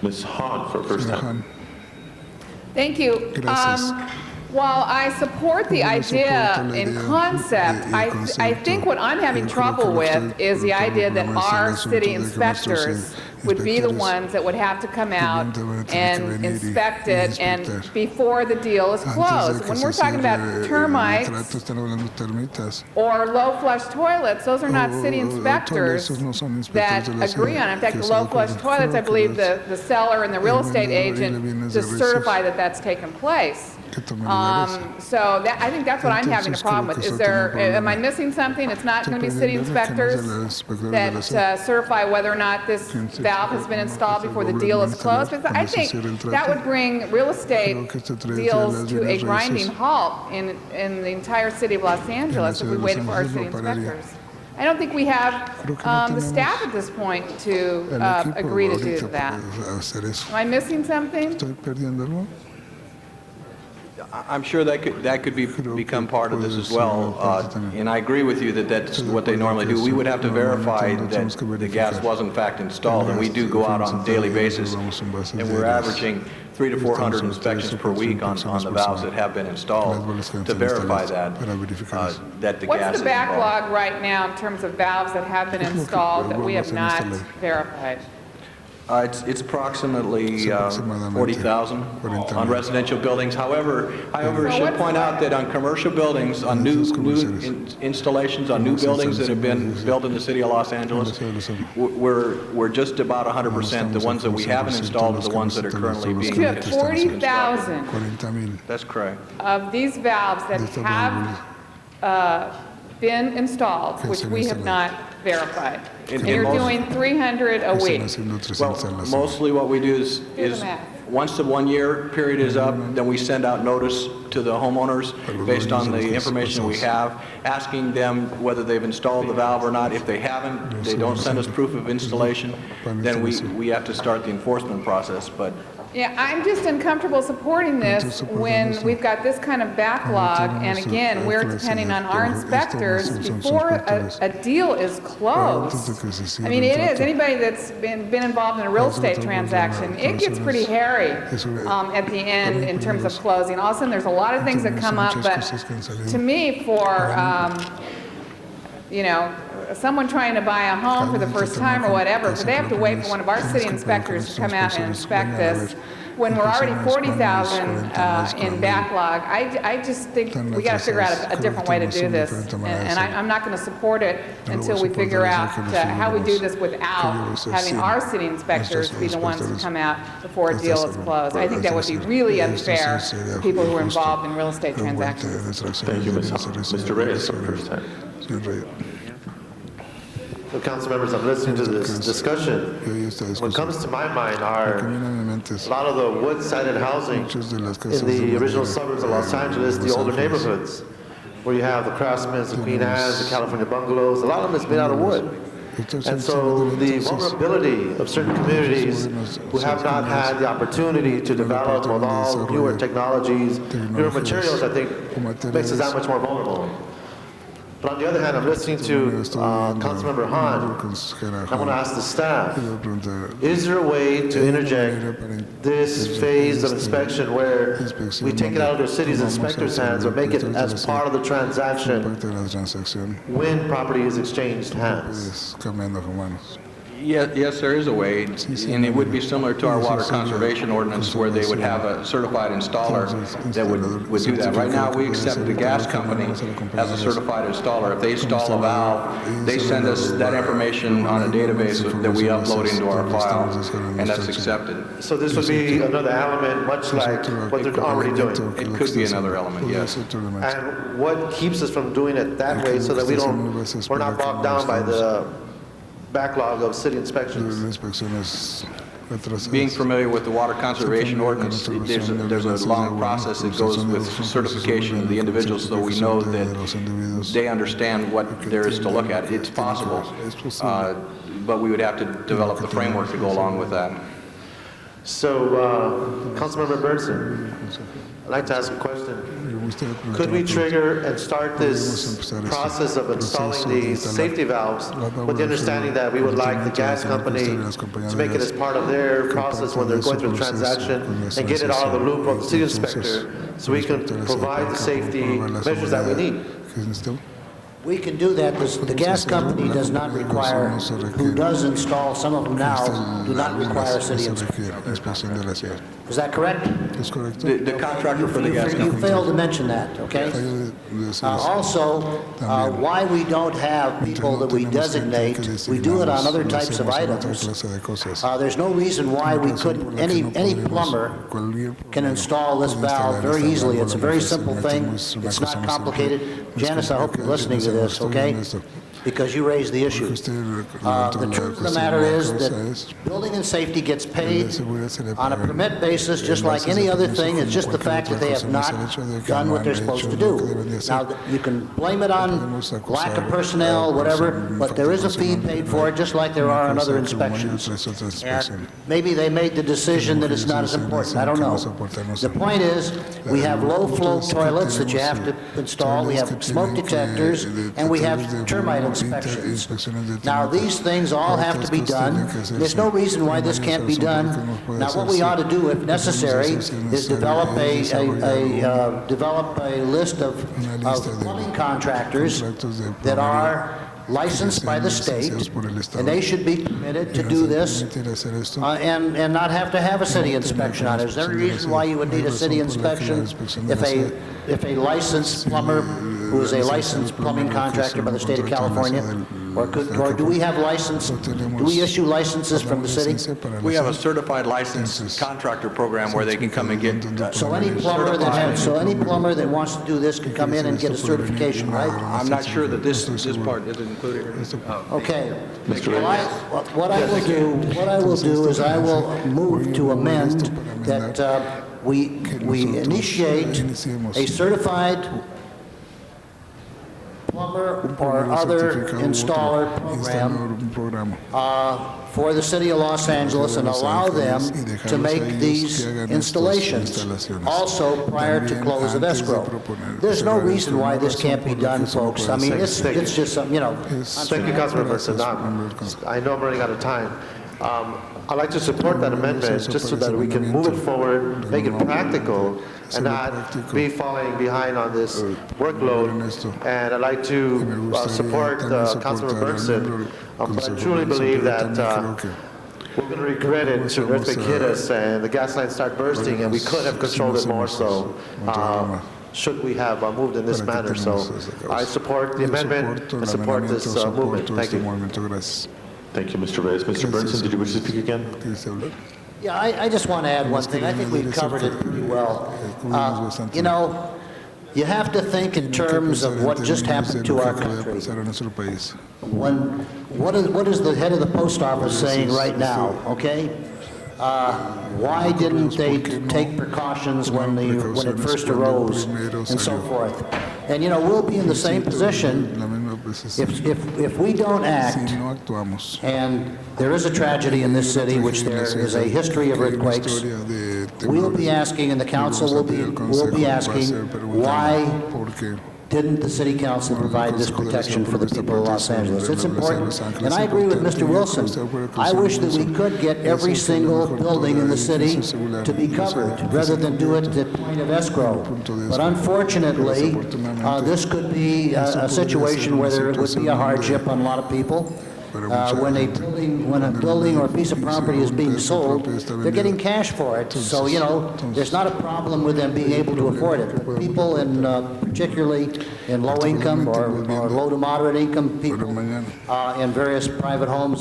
S1: Ms. Hahn for first time.
S16: Thank you. While I support the idea in concept, I think what I'm having trouble with is the idea that our city inspectors would be the ones that would have to come out and inspect it and before the deal is closed. When we're talking about termites or low flush toilets, those are not city inspectors that agree on it. In fact, the low flush toilets, I believe the seller and the real estate agent just certify that that's taken place. So I think that's what I'm having a problem with. Am I missing something? It's not going to be city inspectors that certify whether or not this valve has been installed before the deal is closed? Because I think that would bring real estate deals to a grinding halt in the entire city of Los Angeles if we waited for our city inspectors. I don't think we have the staff at this point to agree to do that. Am I missing something?
S18: I'm sure that could become part of this as well. And I agree with you that that's what they normally do. We would have to verify that the gas was in fact installed, and we do go out on a daily basis, and we're averaging 300 to 400 inspections per week on the valves that have been installed to verify that the gas is
S16: What's the
S18: involved.
S16: backlog right now in terms of valves that have been installed that we have not verified?
S18: It's approximately 40,000 on residential buildings. However, I should point out that on commercial buildings, on new installations, on new buildings that have been built in the city of Los Angeles, we're just about 100%. The ones that we haven't installed are the ones that are currently being
S16: You have
S18: constructed.
S16: 40,000
S18: That's correct.
S16: of these valves that have been installed, which we have not verified. And you're doing 300 a week.
S18: Well, mostly what we do
S16: Do
S18: is
S16: the math.
S18: once the one-year period is up, then we send out notice to the homeowners based on the information we have, asking them whether they've installed the valve or not. If they haven't, they don't send us proof of installation, then we have to start the enforcement process. But
S16: Yeah, I'm just uncomfortable supporting this when we've got this kind of backlog, and again, we're depending on our inspectors before a deal is closed. I mean, it is. Anybody that's been involved in a real estate transaction, it gets pretty hairy at the end in terms of closing. All of a sudden, there's a lot of things that come up, but to me, for, you know, someone trying to buy a home for the first time or whatever, but they have to wait for one of our city inspectors to come out and inspect this when we're already 40,000 in backlog. I just think we got to figure out a different way to do this, and I'm not going to support it until we figure out how we do this without having our city inspectors be the ones to come out before a deal is closed. I think that would be really unfair to people who are involved in real estate transactions.
S1: Thank you, Ms. Hall. Mr. Reyes, for the first time.
S5: So, council members, I'm listening to this discussion. What comes to my mind are a lot of the wood-sided housing in the original suburbs of Los Angeles, the older neighborhoods, where you have the Craftsmans, the Queen Anne's, the California bungalows. A lot of them is made out of wood. And so the vulnerability of certain communities who have not had the opportunity to develop with all newer technologies, newer materials, I think makes us that much more vulnerable. But on the other hand, I'm listening to Councilmember Hahn, and I want to ask the staff, is there a way to interject this phase of inspection where we take it out of the city's inspector's hands or make it as part of the transaction when property is exchanged hands?
S18: Yes, there is a way, and it would be similar to our water conservation ordinance where they would have a certified installer that would do that. Right now, we accept the gas company as a certified installer. If they install a valve, they send us that information on a database that we upload into our file, and that's accepted.
S5: So this would be another element, much like what they're already doing?
S18: It could be another element, yes.
S5: And what keeps us from doing it that way so that we're not bogged down by the backlog of city inspections?
S18: Being familiar with the water conservation ordinance, there's a long process that goes with certification of the individuals, so we know that they understand what there is to look at. It's possible, but we would have to develop the framework to go along with that.
S5: So, Councilmember Bernson, I'd like to ask a question. Could we trigger and start this process of installing these safety valves with the understanding that we would like the gas company to make it as part of their process when they're going through the transaction and get it out of the loop of the city inspector so we can provide the safety measures that we need?
S6: We can do that. The gas company does not require, who does install, some of them now, do not require city inspection. Is that correct?
S18: The contractor for the gas company.
S6: You failed to mention that, okay? Also, why we don't have people that we designate, we do it on other types of items. There's no reason why we couldn't, any plumber can install this valve very easily. It's a very simple thing. It's not complicated. Janice, I hope you're listening to this, okay? because you raised the issue. The truth of the matter is that building and safety gets paid on a permit basis just like any other thing. It's just the fact that they have not done what they're supposed to do. Now, you can blame it on lack of personnel, whatever, but there is a fee paid for it, just like there are on other inspections. And maybe they made the decision that it's not as important. I don't know. The point is, we have low-flow toilets that you have to install, we have smoke detectors, and we have termite inspections. Now, these things all have to be done. There's no reason why this can't be done. Now, what we ought to do, if necessary, is develop a list of plumbing contractors that are licensed by the state, and they should be permitted to do this and not have to have a city inspection on it. Is there any reason why you would need a city inspection if a licensed plumber who is a licensed plumbing contractor by the state of California, or do we have do we issue licenses from the city?
S18: We have a certified licensed contractor program where they can come and get
S6: So any plumber that wants to do this can come in and get a certification, right?
S18: I'm not sure that this part is included.
S6: Okay. What I will do is I will move to amend that we initiate a certified plumber or other installer program for the city of Los Angeles and allow them to make these installations, also prior to close of escrow. There's no reason why this can't be done, folks. I mean, it's just something, you know.
S5: Thank you, Councilmember Sadat. I know I'm running out of time. I'd like to support that amendment just so that we can move it forward, make it practical, and not be falling behind on this workload. And I'd like to support Councilmember Bernson, but I truly believe that we're going to regret it should an earthquake hit us and the gas lines start bursting, and we could have controlled it more so. Should we have moved in this manner. So I support the amendment and support this movement. Thank you.
S1: Thank you, Mr. Reyes. Mr. Bernson, did you wish to speak again?
S6: Yeah, I just want to add one thing. I think we've covered it pretty well. You know, you have to think in terms of what just happened to our country. What is the head of the post office saying right now, okay? Why didn't they take precautions when it first arose and so forth? And, you know, we'll be in the same position if we don't act, and there is a tragedy in this city, which there is a history of earthquakes. We'll be asking, and the council will be asking, why didn't the city council provide this protection for the people of Los Angeles? It's important, and I agree with Mr. Wilson. I wish that we could get every single building in the city to be covered, rather than do it at the point of escrow. But unfortunately, this could be a situation where there would be a hardship on a lot of people. When a building or a piece of property is being sold, they're getting cash for it. So, you know, there's not a problem with them being able to afford it. But people particularly in low income or low to moderate income people in various private homes,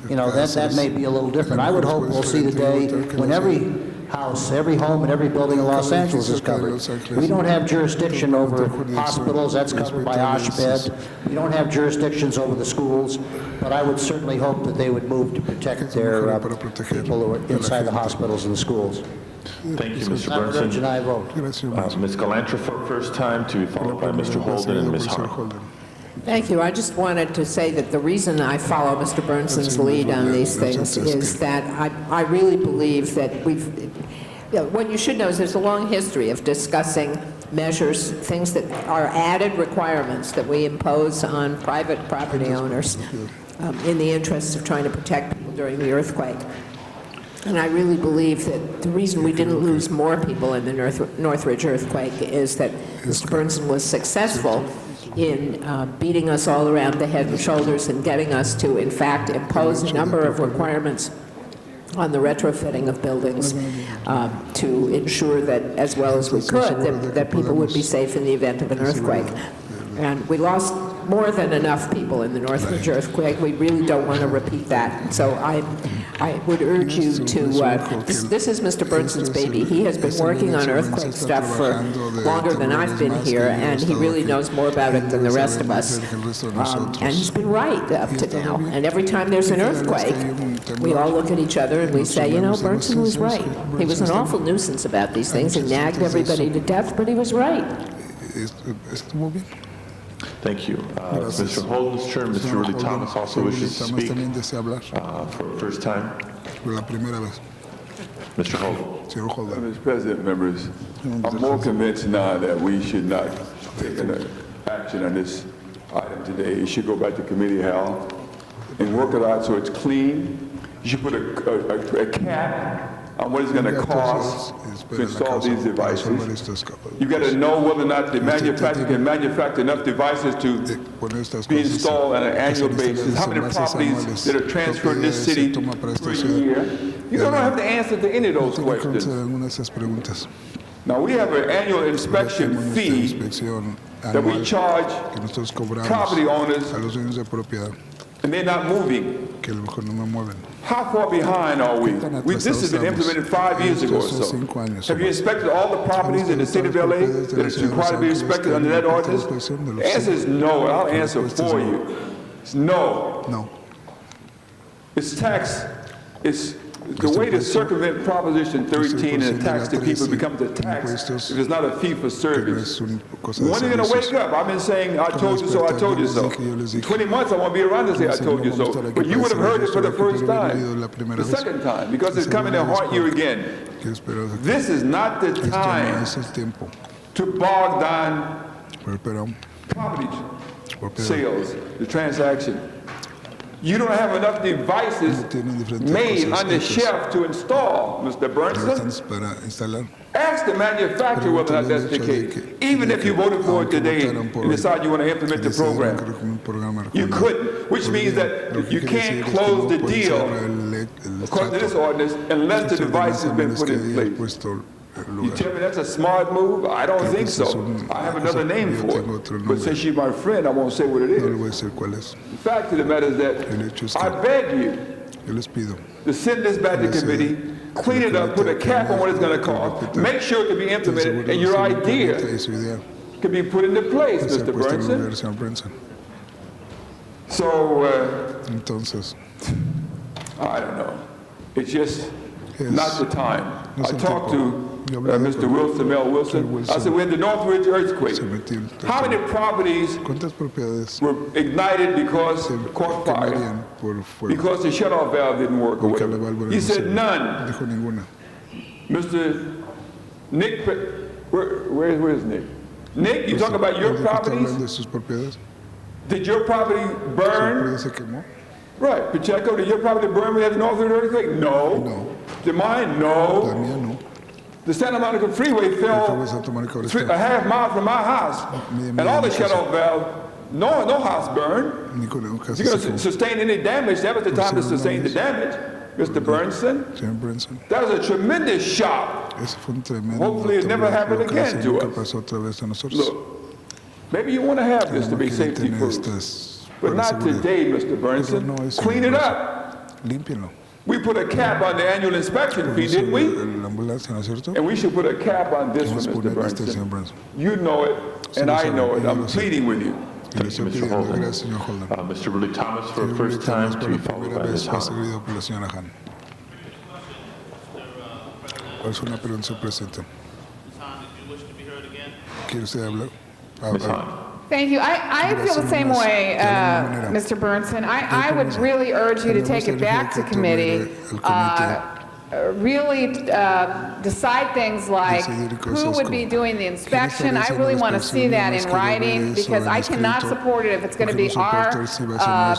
S6: you know, that may be a little different. I would hope we'll see the day when every house, every home, and every building in Los Angeles is covered. We don't have jurisdiction over hospitals. That's covered by OSHPD. We don't have jurisdictions over the schools, but I would certainly hope that they would move to protect their people who are inside the hospitals and the schools.
S1: Thank you, Mr. Bernson.
S6: And I vote.
S1: Ms. Galantra for first time, to be followed by Mr. Holden and Ms. Hart.
S14: Thank you. I just wanted to say that the reason I follow Mr. Bernsen's lead on these things is that I really believe that what you should know is there's a long history of discussing measures, things that are added requirements that we impose on private property owners in the interest of trying to protect people during the earthquake. And I really believe that the reason we didn't lose more people in the Northridge earthquake is that Mr. Bernsen was successful in beating us all around the head and shoulders and getting us to, in fact, impose a number of requirements on the retrofitting of buildings to ensure that, as well as we could, that people would be safe in the event of an earthquake. And we lost more than enough people in the Northridge earthquake. We really don't want to repeat that. So I would urge you to, this is Mr. Burnson's baby. He has been working on earthquake stuff for longer than I've been here, and he really knows more about it than the rest of us. And he's been right up to now. And every time there's an earthquake, we all look at each other and we say, you know, Burnson was right. He was an awful nuisance about these things. He nagged everybody to death, but he was right.
S1: Thank you. Mr. Holden's turn. Mr. Ridley Thomas also wishes to speak for the first time. Mr. Holden.
S8: Mr. President, members, I'm more convinced now that we should not take an action on this item today. It should go back to committee, Hal, and work it out so it's clean. You should put a cap on what it's going to cost to install these devices. You got to know whether or not the manufacturer can manufacture enough devices to be installed on an annual basis. How many properties that are transferred in this city per year? You don't have the answer to any of those questions. Now, we have an annual inspection fee that we charge property owners, and they're not moving. How far behind are we? This has been implemented 5 years ago or so. Have you inspected all the properties in the state of LA that is required to be inspected under that ordinance? The answer is no, and I'll answer for you. It's no.
S7: No.
S8: It's tax. It's the way to circumvent Proposition 13 and tax to people becomes a tax if it's not a fee for service. When are you going to wake up? I've been saying, I told you so, I told you so. In 20 months, I won't be around to say, I told you so. But you would have heard it for the first time, the second time, because it's coming to haunt you again. This is not the time to bog down property sales, the transaction. You don't have enough devices made on the shelf to install, Mr. Burnson. Ask the manufacturer whether or not that's the case. Even if you voted for it today and decide you want to implement the program, you couldn't, which means that you can't close the deal, according to this ordinance, unless the device has been put in place. You tell me that's a smart move? I don't think so. I have another name for it. But since you're my friend, I won't say what it is. The fact of the matter is that I beg you to send this back to committee, clean it up, put a cap on what it's going to cost, make sure it can be implemented, and your idea can be put into place, Mr. Burnson. So, I don't know. It's just not the time. I talked to Mr. Wilson, Mel Wilson. I said, we had the Northridge earthquake. How many properties were ignited because caught fire? Because the shutoff valve didn't work or whatever. He said none. Mr. Nick, where is Nick? Nick, you talk about your properties? Did your property burn? Right, Pacheco, did your property burn when you had the Northridge earthquake? No. Did mine? No. The Santa Monica Freeway fell a half mile from my house, and all the shutoff valve, no house burned. You're going to sustain any damage. That was the time to sustain the damage, Mr. Burnson. That was a tremendous shock. Hopefully it never happened again to us. Look, maybe you want to have this to be safety proof, but not today, Mr. Burnson. Clean it up. We put a cap on the annual inspection fee, didn't we? And we should put a cap on this one, Mr. Burnson. You know it, and I know it. I'm pleading with you.
S1: Thank you, Mr. Holden. Mr. Ridley Thomas for the first time, to be followed by Ms. Hahn. Ms. Hahn.
S16: Thank you. I feel the same way, Mr. Burnson. I would really urge you to take it back to committee, really decide things like who would be doing the inspection. I really want to see that in writing, because I cannot support it if it's going to be our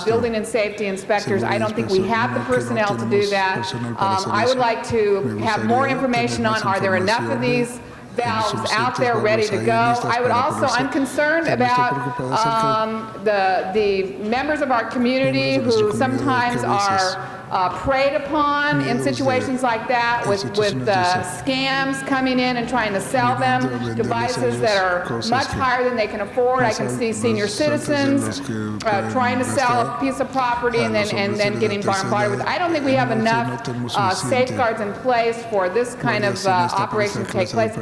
S16: building and safety inspectors. I don't think we have the personnel to do that. I would like to have more information on, are there enough of these valves out there ready to go? I'm concerned about the members of our community who sometimes are preyed upon in situations like that with scams coming in and trying to sell them devices that are much higher than they can afford. I can see senior citizens trying to sell a piece of property and then getting bombarded with. I don't think we have enough safeguards in place for this kind of operation to take place.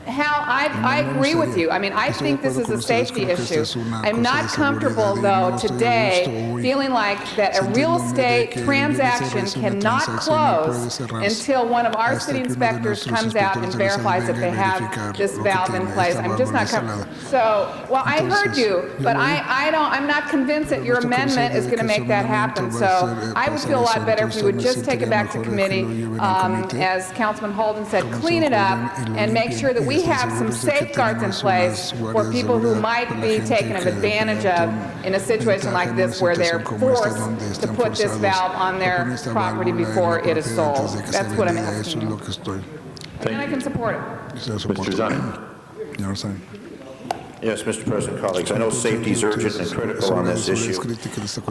S16: I agree with you. I mean, I think this is a safety issue. I'm not comfortable, though, today feeling like that a real estate transaction cannot close until one of our city inspectors comes out and verifies that they have this valve in place. I'm just not comfortable. So, well, I heard you, but I'm not convinced that your amendment is going to make that happen. So I would feel a lot better if we would just take it back to committee, as Councilman Holden said, clean it up and make sure that we have some safeguards in place for people who might be taken advantage of in a situation like this where they're forced to put this valve on their property before it is sold. That's what I'm asking. And I can support it.
S1: Mr. Zine.
S11: Yes, Mr. President, colleagues, I know safety is urgent and critical on this issue.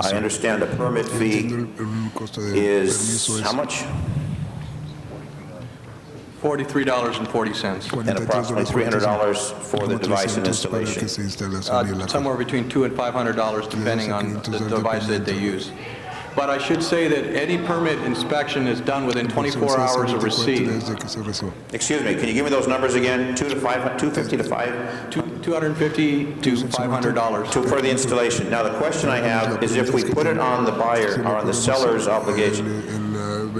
S11: I understand the permit fee is how much?
S18: $43.40.
S11: And approximately $300 for the device and installation.
S18: Somewhere between $200 and $500 depending on the device that they use. But I should say that any permit inspection is done within 24 hours of receipt.
S11: Excuse me, can you give me those numbers again? $250 to
S18: $250 to $500
S11: for the installation. Now the question I have is if we put it on the buyer or on the seller's obligation,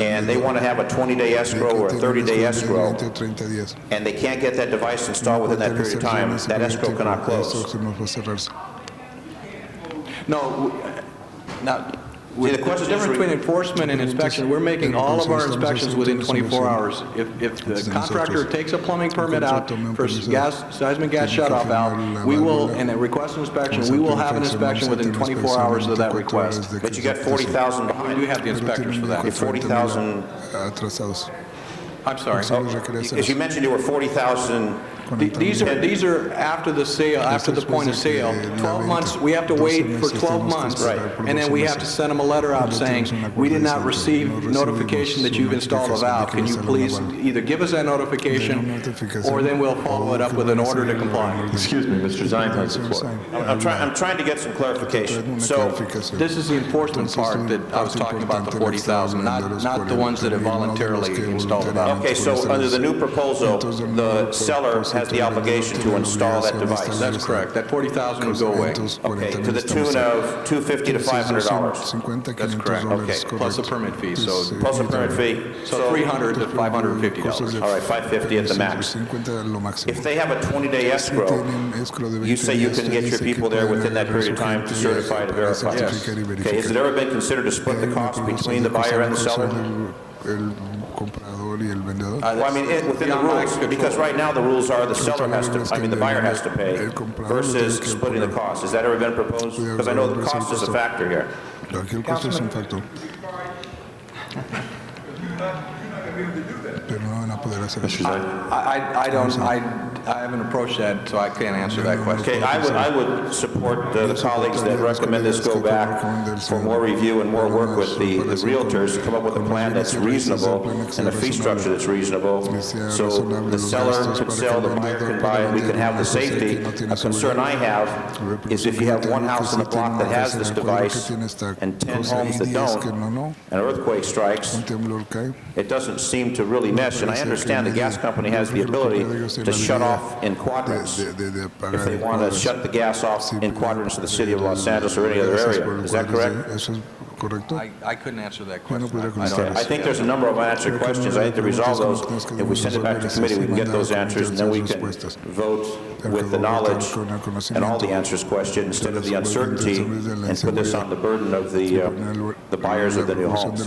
S11: and they want to have a 20-day escrow or a 30-day escrow, and they can't get that device installed within that period of time, that escrow cannot close.
S18: No, now, the difference between enforcement and inspection, we're making all of our inspections within 24 hours. If the contractor takes a plumbing permit out for seismic gas shutoff valve, we will, and a request inspection, we will have an inspection within 24 hours of that request.
S11: But you got 40,000 behind.
S18: We have the inspectors for that.
S11: 40,000.
S18: I'm sorry.
S11: As you mentioned, there were 40,000.
S18: These are after the sale, after the point of sale. 12 months, we have to wait for 12 months.
S11: Right.
S18: And then we have to send them a letter out saying, we did not receive notification that you've installed a valve. Can you please either give us that notification, or then we'll follow it up with an order to comply.
S1: Excuse me, Mr. Zine has the floor.
S11: I'm trying to get some clarification. So
S18: this is the enforcement part that I was talking about, the 40,000, not the ones that have voluntarily installed a valve.
S11: Okay, so under the new proposal, the seller has the obligation to install that device.
S18: That's correct. That 40,000 will go away.
S11: Okay, to the tune of $250 to $500.
S18: That's correct.
S11: Okay.
S18: Plus a permit fee. So
S11: plus a permit fee.
S18: So $300 to $550.
S11: All right, $550 at the max. If they have a 20-day escrow, you say you can get your people there within that period of time to certify to verify.
S18: Yes.
S11: Okay, has it ever been considered to split the cost between the buyer and the seller? Well, I mean, within the rules, because right now the rules are the seller has to, the buyer has to pay versus splitting the cost. Has that ever been proposed? Because I know the cost is a factor here.
S18: I haven't approached that, so I can't answer that question.
S11: Okay, I would support the colleagues that recommend this go back for more review and more work with the realtors to come up with a plan that's reasonable and a fee structure that's reasonable. So the seller could sell, the buyer can buy, and we can have the safety. A concern I have is if you have one house in the block that has this device and 10 homes that don't, an earthquake strikes, it doesn't seem to really mesh. And I understand the gas company has the ability to shut off in quadrants if they want to shut the gas off in quadrants of the city of Los Angeles or any other area. Is that correct?
S18: I couldn't answer that question.
S11: I think there's a number of unanswered questions. I think to resolve those, if we send it back to committee, we can get those answers, and then we can vote with the knowledge and all the answers questioned instead of the uncertainty, and put this on the burden of the buyers of the new homes.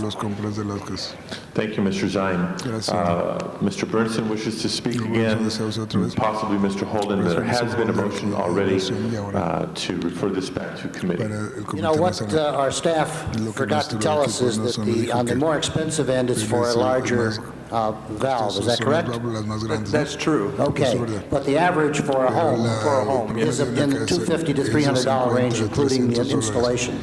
S1: Thank you, Mr. Zine. Mr. Bernson wishes to speak again, possibly Mr. Holden. There has been a motion already to refer this back to committee.
S6: You know, what our staff forgot to tell us is that on the more expensive end, it's for a larger valve, is that correct?
S18: That's true.
S6: Okay, but the average for a home is in the $250 to $300 range, including the installation.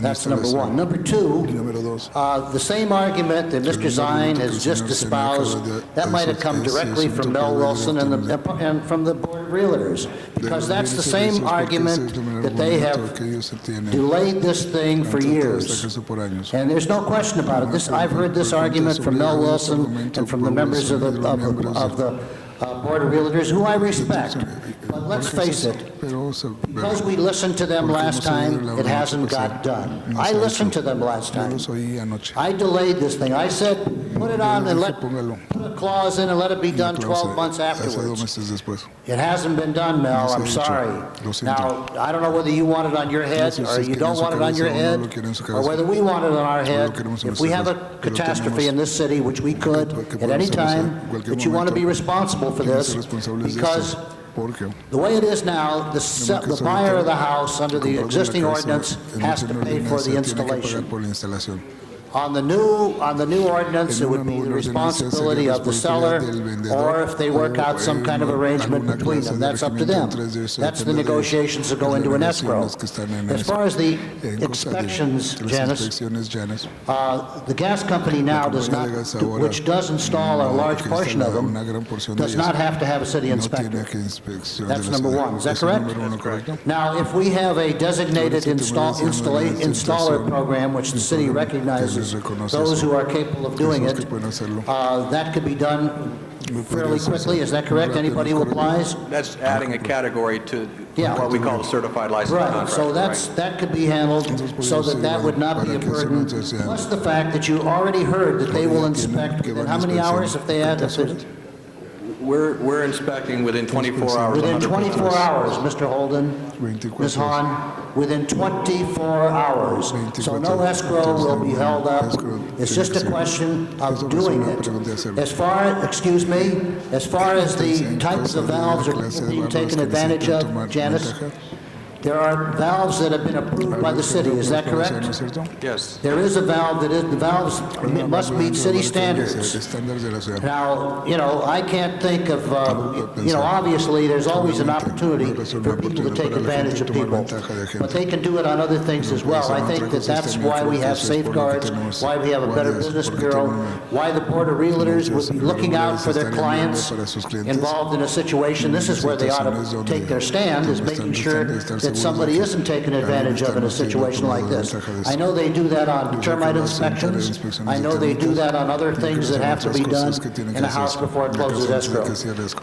S6: That's number one. Number two, the same argument that Mr. Zine has just espoused, that might have come directly from Mel Wilson and from the Board of Realtors, because that's the same argument that they have delayed this thing for years. And there's no question about it. I've heard this argument from Mel Wilson and from the members of the Board of Realtors, who I respect. But let's face it, because we listened to them last time, it hasn't got done. I listened to them last time. I delayed this thing. I said, put it on and put a clause in and let it be done 12 months afterwards. It hasn't been done, Mel. I'm sorry. Now, I don't know whether you want it on your head or you don't want it on your head, or whether we want it on our head. If we have a catastrophe in this city, which we could at any time, that you want to be responsible for this, because the way it is now, the buyer of the house under the existing ordinance has to pay for the installation. On the new ordinance, it would be the responsibility of the seller, or if they work out some kind of arrangement between them, that's up to them. That's the negotiations that go into an escrow. As far as the inspections, Janice, the gas company now does not, which does install a large portion of them, does not have to have a city inspector. That's number one. Is that correct? Now, if we have a designated installer program, which the city recognizes those who are capable of doing it, that could be done fairly quickly. Is that correct? Anybody who applies?
S18: That's adding a category to what we call a certified license contract.
S6: So that could be handled so that would not be a burden. Plus the fact that you already heard that they will inspect within how many hours if they add it?
S18: We're inspecting within 24 hours.
S6: Within 24 hours, Mr. Holden, Ms. Hahn, within 24 hours. So no escrow will be held up. It's just a question of doing it. As far as the types of valves are being taken advantage of, Janice, there are valves that have been approved by the city, is that correct?
S18: Yes.
S6: There is a valve the valves must meet city standards. Now, I can't think of, obviously there's always an opportunity for people to take advantage of people, but they can do it on other things as well. I think that's why we have safeguards, why we have a Better Business Bureau, why the Board of Realtors would be looking out for their clients involved in a situation. This is where they ought to take their stand, is making sure that somebody isn't taken advantage of in a situation like this. I know they do that on termite inspections. I know they do that on other things that have to be done in a house before it closes escrow.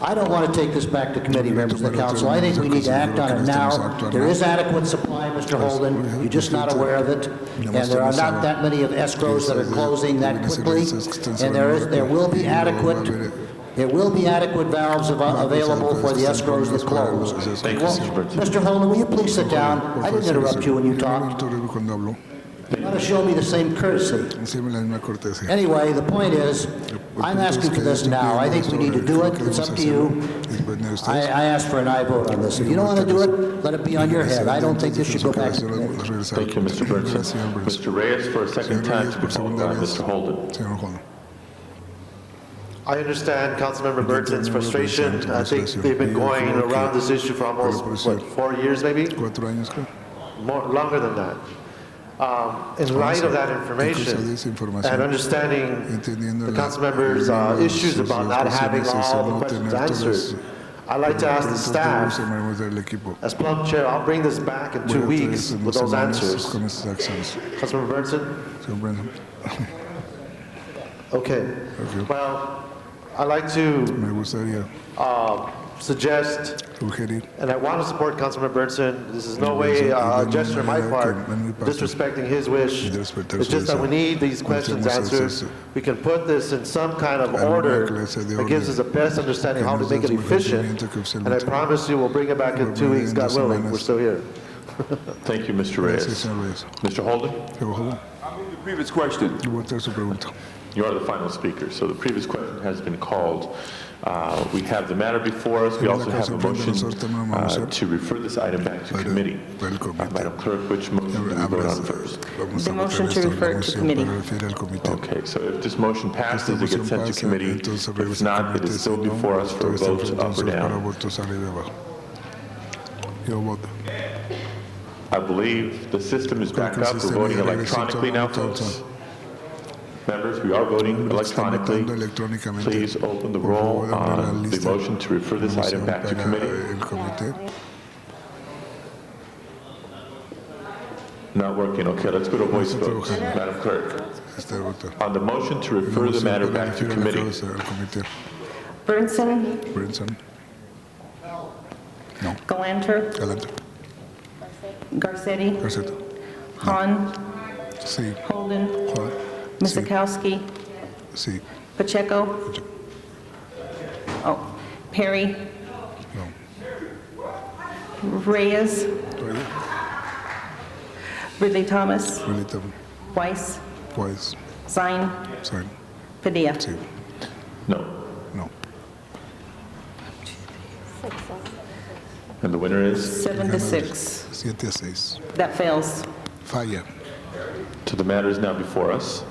S6: I don't want to take this back to committee, members of the council. I think we need to act on it now. There is adequate supply, Mr. Holden. You're just not aware of it. And there are not that many of escrows that are closing that quickly. And there will be adequate valves available for the escrows that close. Mr. Holden, will you please sit down? I didn't interrupt you when you talked. You ought to show me the same courtesy. Anyway, the point is, I'm asking for this now. I think we need to do it. It's up to you. I ask for an aye vote on this. If you don't want to do it, let it be on your head. I don't think this should go back to committee.
S1: Thank you, Mr. Burnson. Mr. Reyes, for a second time to be followed by Mr. Holden.
S5: I understand Councilmember Burton's frustration. I think they've been going around this issue for almost, 4 years maybe? Longer than that. In light of that information and understanding the Councilmember's issues about not having all the questions answered, I'd like to ask the staff, as Plum Chair, I'll bring this back in 2 weeks with those answers. Councilmember Burnson? Okay. Well, I'd like to suggest, and I want to support Councilmember Burnson. This is no way a gesture on my part disrespecting his wish. It's just that we need these questions answered. We can put this in some kind of order that gives us the best understanding how to make it efficient. And I promise you we'll bring it back in 2 weeks, God willing. We're still here.
S1: Thank you, Mr. Reyes. Mr. Holden?
S8: I move the previous question.
S1: You are the final speaker, so the previous question has been called. We have the matter before us. We also have a motion to refer this item back to committee. Madam Clerk, which motion do we vote on first?
S3: The motion to refer to committee.
S1: Okay, so if this motion passes, it gets sent to committee. If not, it is still before us for a vote up or down. I believe the system is back up. We're voting electronically now, folks. Members, we are voting electronically. Please open the roll on the motion to refer this item back to committee. Not working. Okay, let's go to voice vote. Madam Clerk, on the motion to refer the matter back to committee.
S3: Burnson.
S7: No.
S3: Galanter. Garcetti. Hahn.
S7: Sí.
S3: Holden. Mizikowski.
S7: Sí.
S3: Pacheco. Oh, Perry.
S7: No.
S3: Reyes. Ridley Thomas. Weiss. Zine. Padilla.
S7: Sí.
S1: No.
S7: No.
S1: And the winner is?
S3: 7-6.
S7: 7-6.
S3: That fails.
S7: Falla.
S1: So the matter is now before us.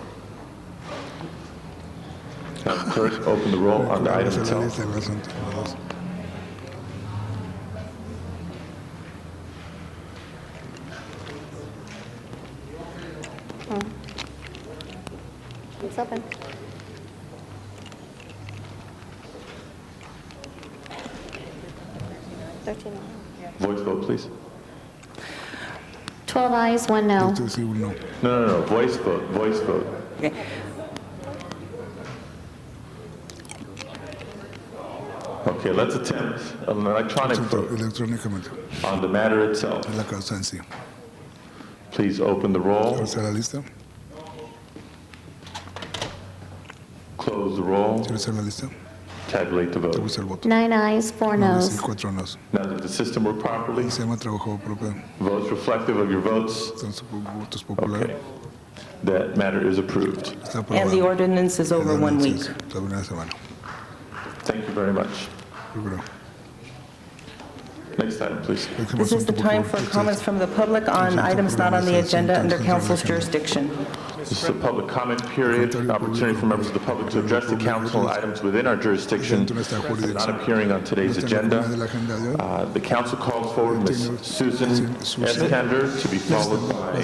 S1: Madam Clerk, open the roll on the item itself.
S2: It's open.
S1: Voice vote, please.
S2: 12 ayes, 1 no.
S1: No. Voice vote.
S3: Okay.
S1: Okay, let's attempt an electronic vote on the matter itself. Please open the roll. Close the roll. Tabulate the vote.
S2: 9 ayes, 4 noes.
S1: Now that the system worked properly, votes reflective of your votes. Okay. That matter is approved.
S3: And the ordinance is over 1 week.
S1: Thank you very much. Next item, please.
S3: This is the time for comments from the public on items not on the agenda under council's jurisdiction.
S1: This is a public comment period, an opportunity for members of the public to address the council on items within our jurisdiction not appearing on today's agenda. The council calls forward Ms. Susan Eskander to be followed by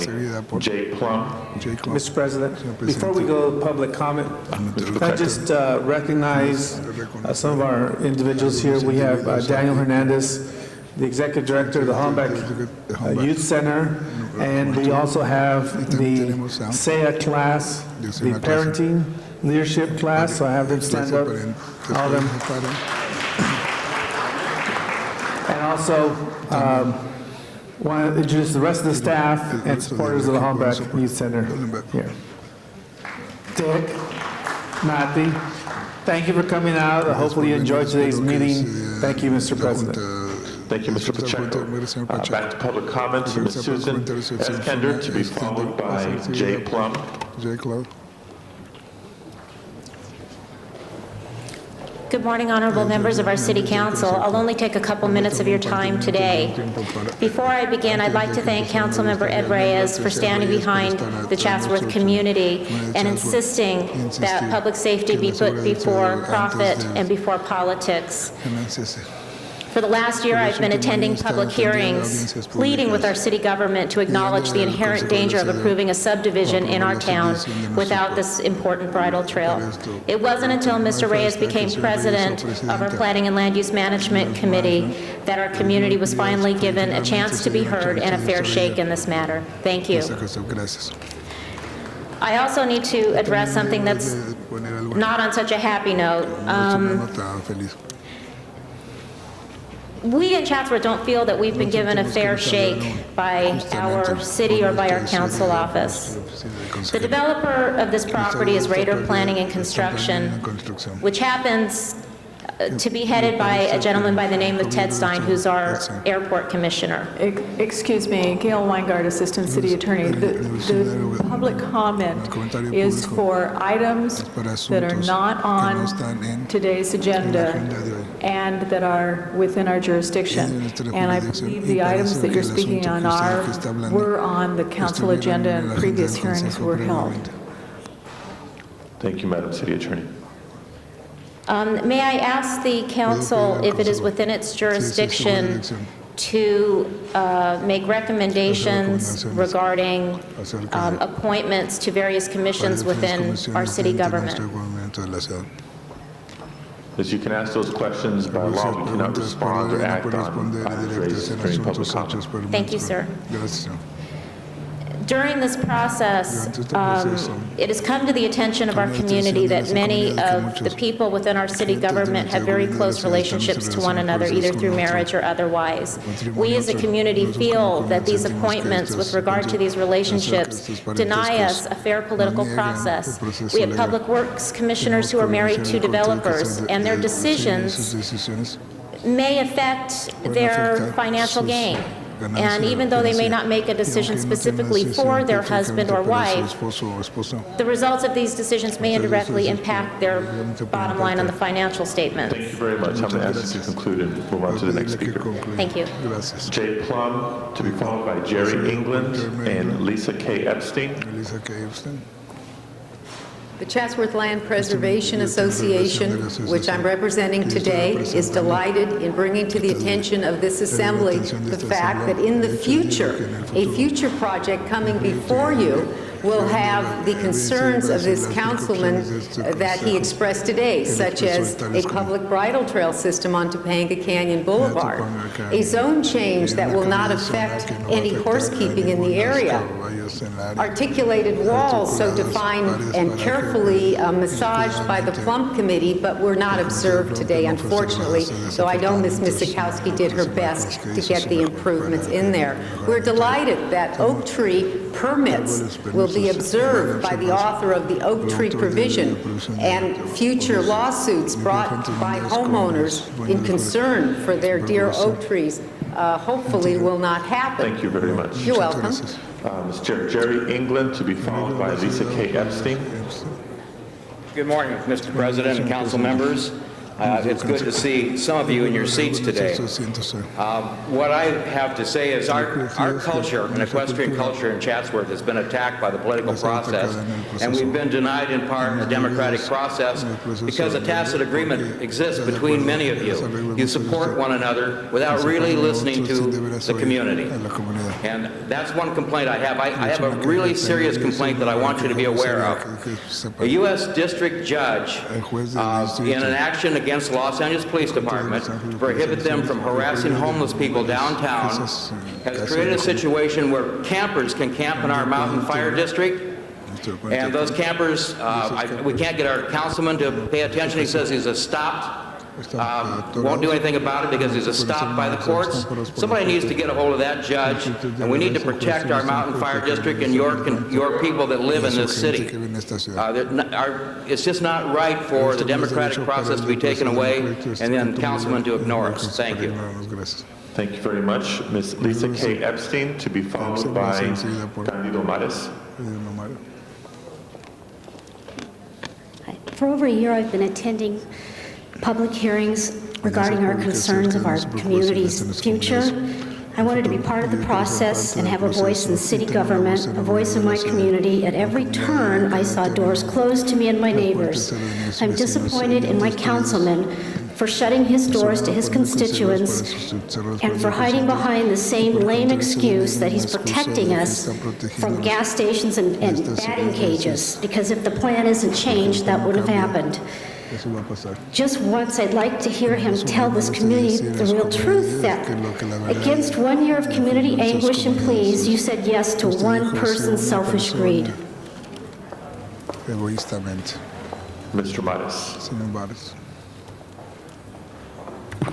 S1: Jay Plum.
S10: Mr. President, before we go to public comment, can I just recognize some of our individuals here? We have Daniel Hernandez, the Executive Director of the Hollenbeck Youth Center, and we also have the SEA class, the Parenting Leadership class, so I have them stand up, all of them. And also, want to introduce the rest of the staff and supporters of the Hollenbeck Youth Center here. Dick, Matthew, thank you for coming out. Hopefully you enjoyed today's meeting. Thank you, Mr. President.
S1: Thank you, Mr. Pacheco. Back to public comments, Ms. Susan Eskander to be followed by Jay Plum.
S2: Good morning, honorable members of our City Council. I'll only take a couple minutes of your time today. Before I begin, I'd like to thank Councilmember Ed Reyes for standing behind the Chatsworth community and insisting that public safety be put before profit and before politics. For the last year, I've been attending public hearings, pleading with our city government to acknowledge the inherent danger of approving a subdivision in our town without this important bridle trail. It wasn't until Mr. Reyes became president of our Planning and Land Use Management Committee that our community was finally given a chance to be heard and a fair shake in this matter. Thank you. I also need to address something that's not on such a happy note. We in Chatsworth don't feel that we've been given a fair shake by our city or by our council office. The developer of this property is Raider Planning and Construction, which happens to be headed by a gentleman by the name of Ted Stein, who's our airport commissioner.
S19: Excuse me, Gail Weingart, Assistant City Attorney. The public comment is for items that are not on today's agenda and that are within our jurisdiction. And I believe the items that you're speaking on were on the council agenda and previous hearings were held.
S1: Thank you, Madam City Attorney.
S2: May I ask the council if it is within its jurisdiction to make recommendations regarding appointments to various commissions within our city government?
S1: As you can ask those questions, by law, we cannot respond or act on items raised during public comment.
S2: Thank you, sir. During this process, it has come to the attention of our community that many of the people within our city government have very close relationships to one another, either through marriage or otherwise. We as a community feel that these appointments with regard to these relationships deny us a fair political process. We have public works commissioners who are married to developers, and their decisions may affect their financial gain. And even though they may not make a decision specifically for their husband or wife, the results of these decisions may indirectly impact their bottom line on the financial statement.
S1: Thank you very much. I'm going to ask you to conclude and move on to the next speaker.
S2: Thank you.
S1: Jay Plum, to be followed by Jerry England and Lisa K. Epstein.
S20: The Chatsworth Land Preservation Association, which I'm representing today, is delighted in bringing to the attention of this assembly the fact that in the future, a future project coming before you will have the concerns of this councilman that he expressed today, such as a public bridle trail system on Topanga Canyon Boulevard, a zone change that will not affect any horsekeeping in the area, articulated walls so defined and carefully massaged by the Plum Committee, but were not observed today, unfortunately, though I know Ms. Misikowski did her best to get the improvements in there. We're delighted that oak tree permits will be observed by the author of the oak tree provision, and future lawsuits brought by homeowners in concern for their dear oak trees hopefully will not happen.
S1: Thank you very much.
S20: You're welcome.
S1: Mr. Jerry England, to be followed by Lisa K. Epstein.
S21: Good morning, Mr. President and council members. It's good to see some of you in your seats today. What I have to say is our culture, an equestrian culture in Chatsworth, has been attacked by the political process, and we've been denied in part a democratic process because a tacit agreement exists between many of you. You support one another without really listening to the community. And that's one complaint I have. I have a really serious complaint that I want you to be aware of. A U.S. district judge, in an action against the Los Angeles Police Department to prohibit them from harassing homeless people downtown, has created a situation where campers can camp in our mountain fire district. And those campers, we can't get our councilman to pay attention. He says he's a stopped. Won't do anything about it because he's a stopped by the courts. Somebody needs to get a hold of that judge, and we need to protect our mountain fire district and your people that live in this city. It's just not right for the democratic process to be taken away and then councilmen to ignore us. Thank you.
S1: Thank you very much. Ms. Lisa K. Epstein, to be followed by Candido Mares.
S22: For over a year, I've been attending public hearings regarding our concerns of our community's future. I wanted to be part of the process and have a voice in city government, a voice in my community. At every turn, I saw doors closed to me and my neighbors. I'm disappointed in my councilman for shutting his doors to his constituents and for hiding behind the same lame excuse that he's protecting us from gas stations and batting cages, because if the plan isn't changed, that wouldn't have happened. Just once, I'd like to hear him tell this community the real truth, that against 1 year of community anguish and pleas, you said yes to one person's selfish greed.
S1: Mr. Mares.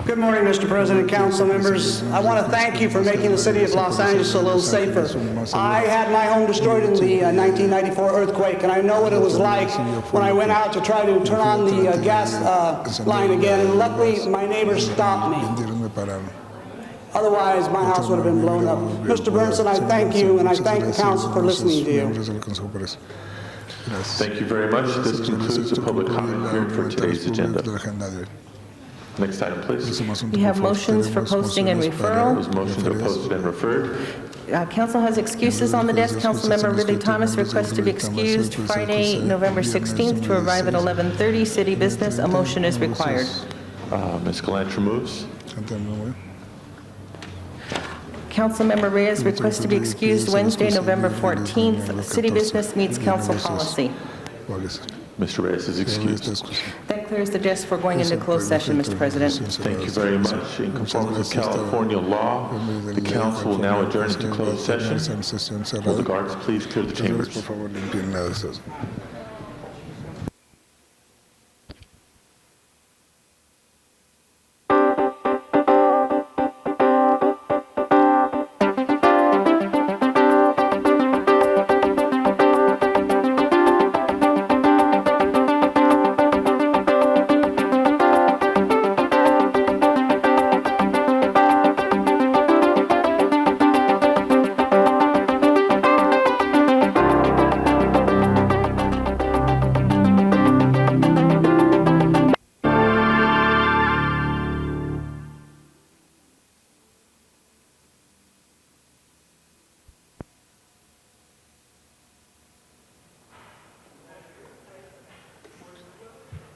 S9: Good morning, Mr. President, council members. I want to thank you for making the city of Los Angeles a little safer. I had my home destroyed in the 1994 earthquake, and I know what it was like when I went out to try to turn on the gas line again, and luckily my neighbors stopped me. Otherwise, my house would have been blown up. Mr. Burnson, I thank you, and I thank the council for listening to you.
S1: Thank you very much. This concludes the public comment period for today's agenda. Next item, please.
S3: We have motions for posting and referral.
S1: Those motions are posted and referred.
S3: Council has excuses on the desk. Councilmember Ridley Thomas requests to be excused Friday, November 16th to arrive at 11:30. City business. A motion is required.
S1: Ms. Galantra moves.
S3: Councilmember Reyes requests to be excused Wednesday, November 14th. City business meets council policy.
S1: Mr. Reyes is excused.
S3: That clears the desk for going into closed session, Mr. President.
S1: Thank you very much. In conformity with California law, the council will now adjourn into closed session. Will the guards please clear the chambers?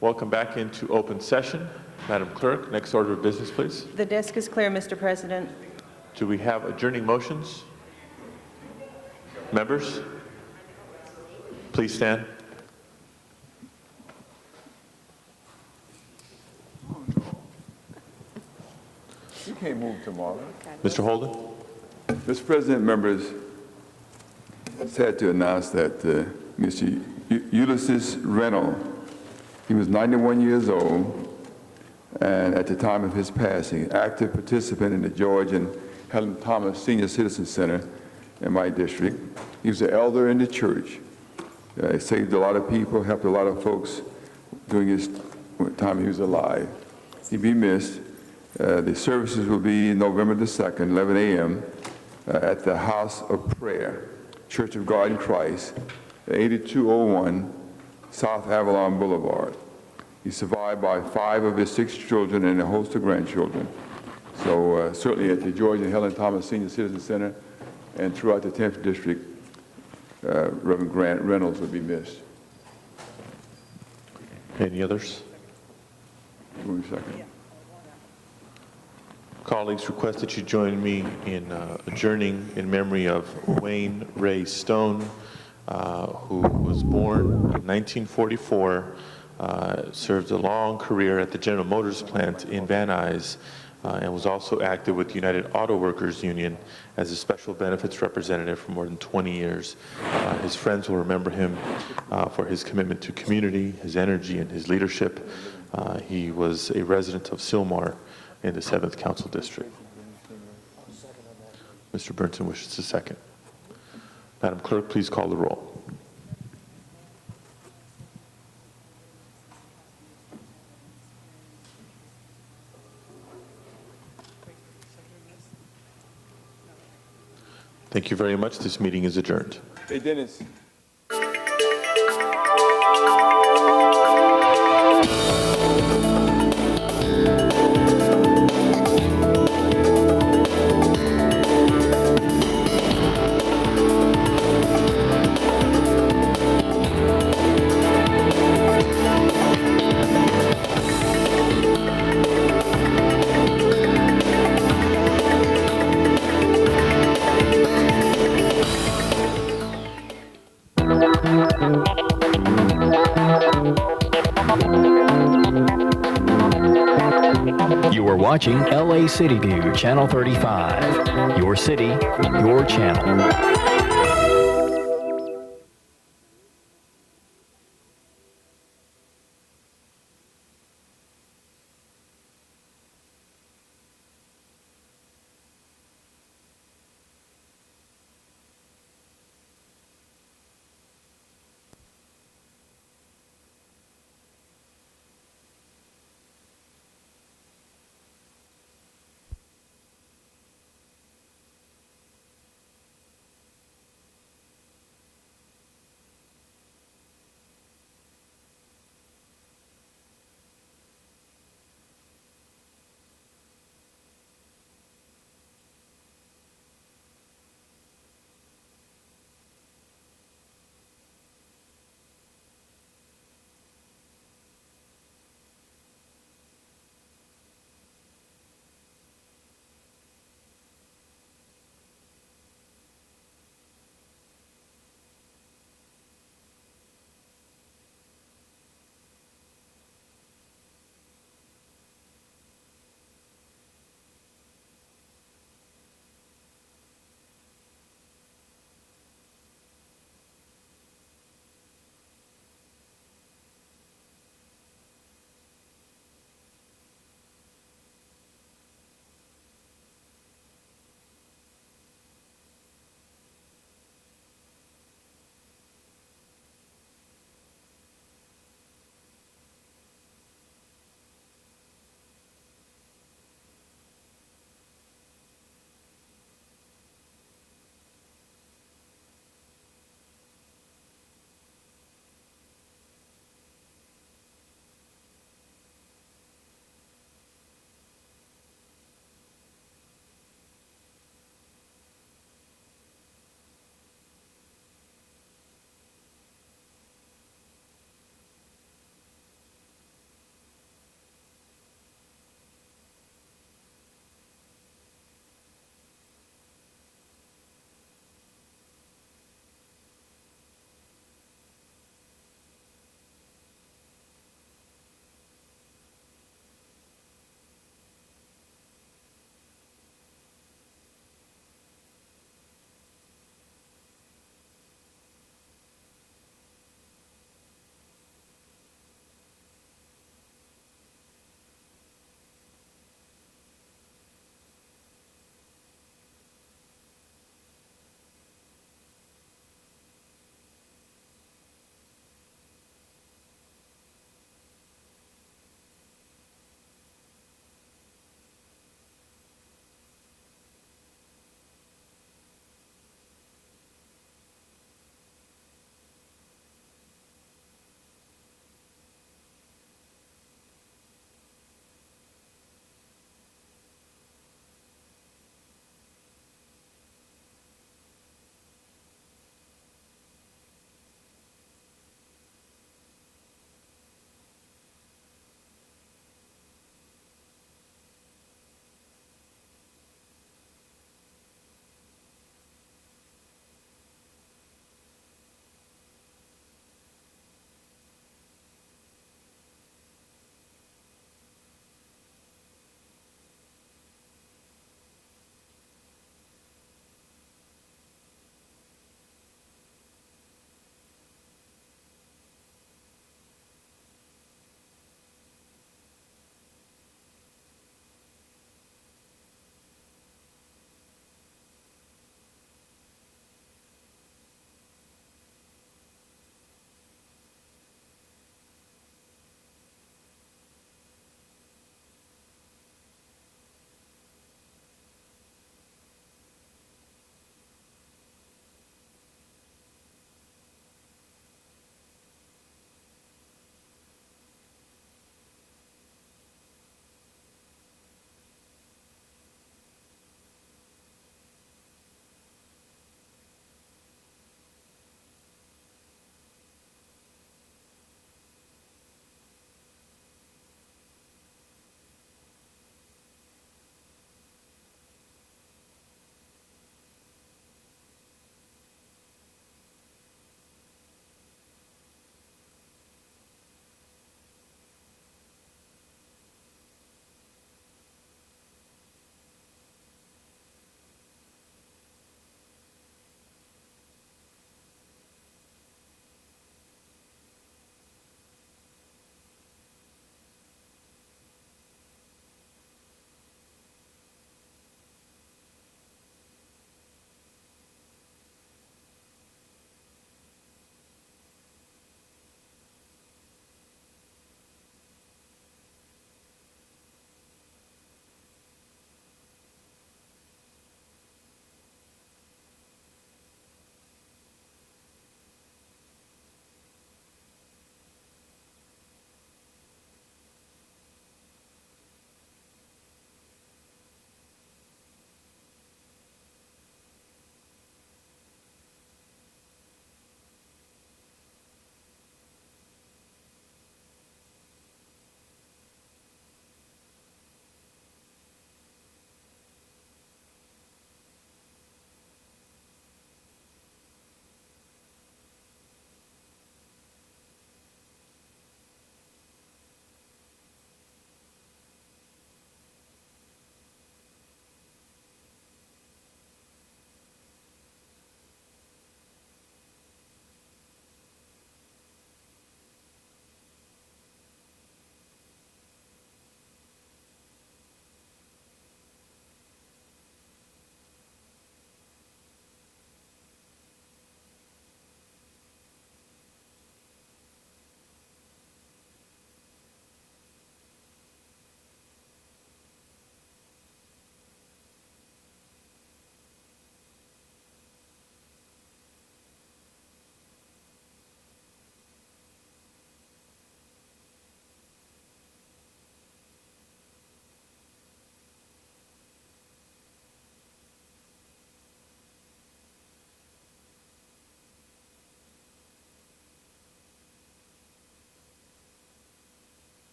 S1: Welcome back into open session. Madam Clerk, next order of business, please.
S3: The desk is clear, Mr. President.
S1: Do we have adjourning motions? Members, please stand.
S8: You can't move tomorrow.
S1: Mr. Holden?
S8: Mr. President, members, sad to announce that Mr. Ulysses Reynolds, he was 91 years old, and at the time of his passing, active participant in the George and Helen Thomas Senior Citizen Center in my district. He was an elder in the church. He saved a lot of people, helped a lot of folks during his time he was alive. He'd be missed. The services will be November the 2nd, 11 a.m. At the House of Prayer, Church of God in Christ, 8201 South Avalon Boulevard. He's survived by 5 of his 6 children and a host of grandchildren. So certainly at the George and Helen Thomas Senior Citizen Center and throughout the 10th District, Reverend Grant Reynolds will be missed.
S1: Any others?
S8: 1 second.
S1: Colleagues, request that you join me in adjourning in memory of Wayne Ray Stone, who was born in 1944, served a long career at the General Motors plant in Van Nuys, and was also active with the United Auto Workers Union as a special benefits representative for more than 20 years. His friends will remember him for his commitment to community, his energy, and his leadership. He was a resident of Sylmar in the 7th Council District. Mr. Burnson wishes to second. Madam Clerk, please call the roll. Thank you very much. This meeting is adjourned.
S8: Hey, Dennis.
S4: You are watching LA City View, Channel 35. Your city, your channel.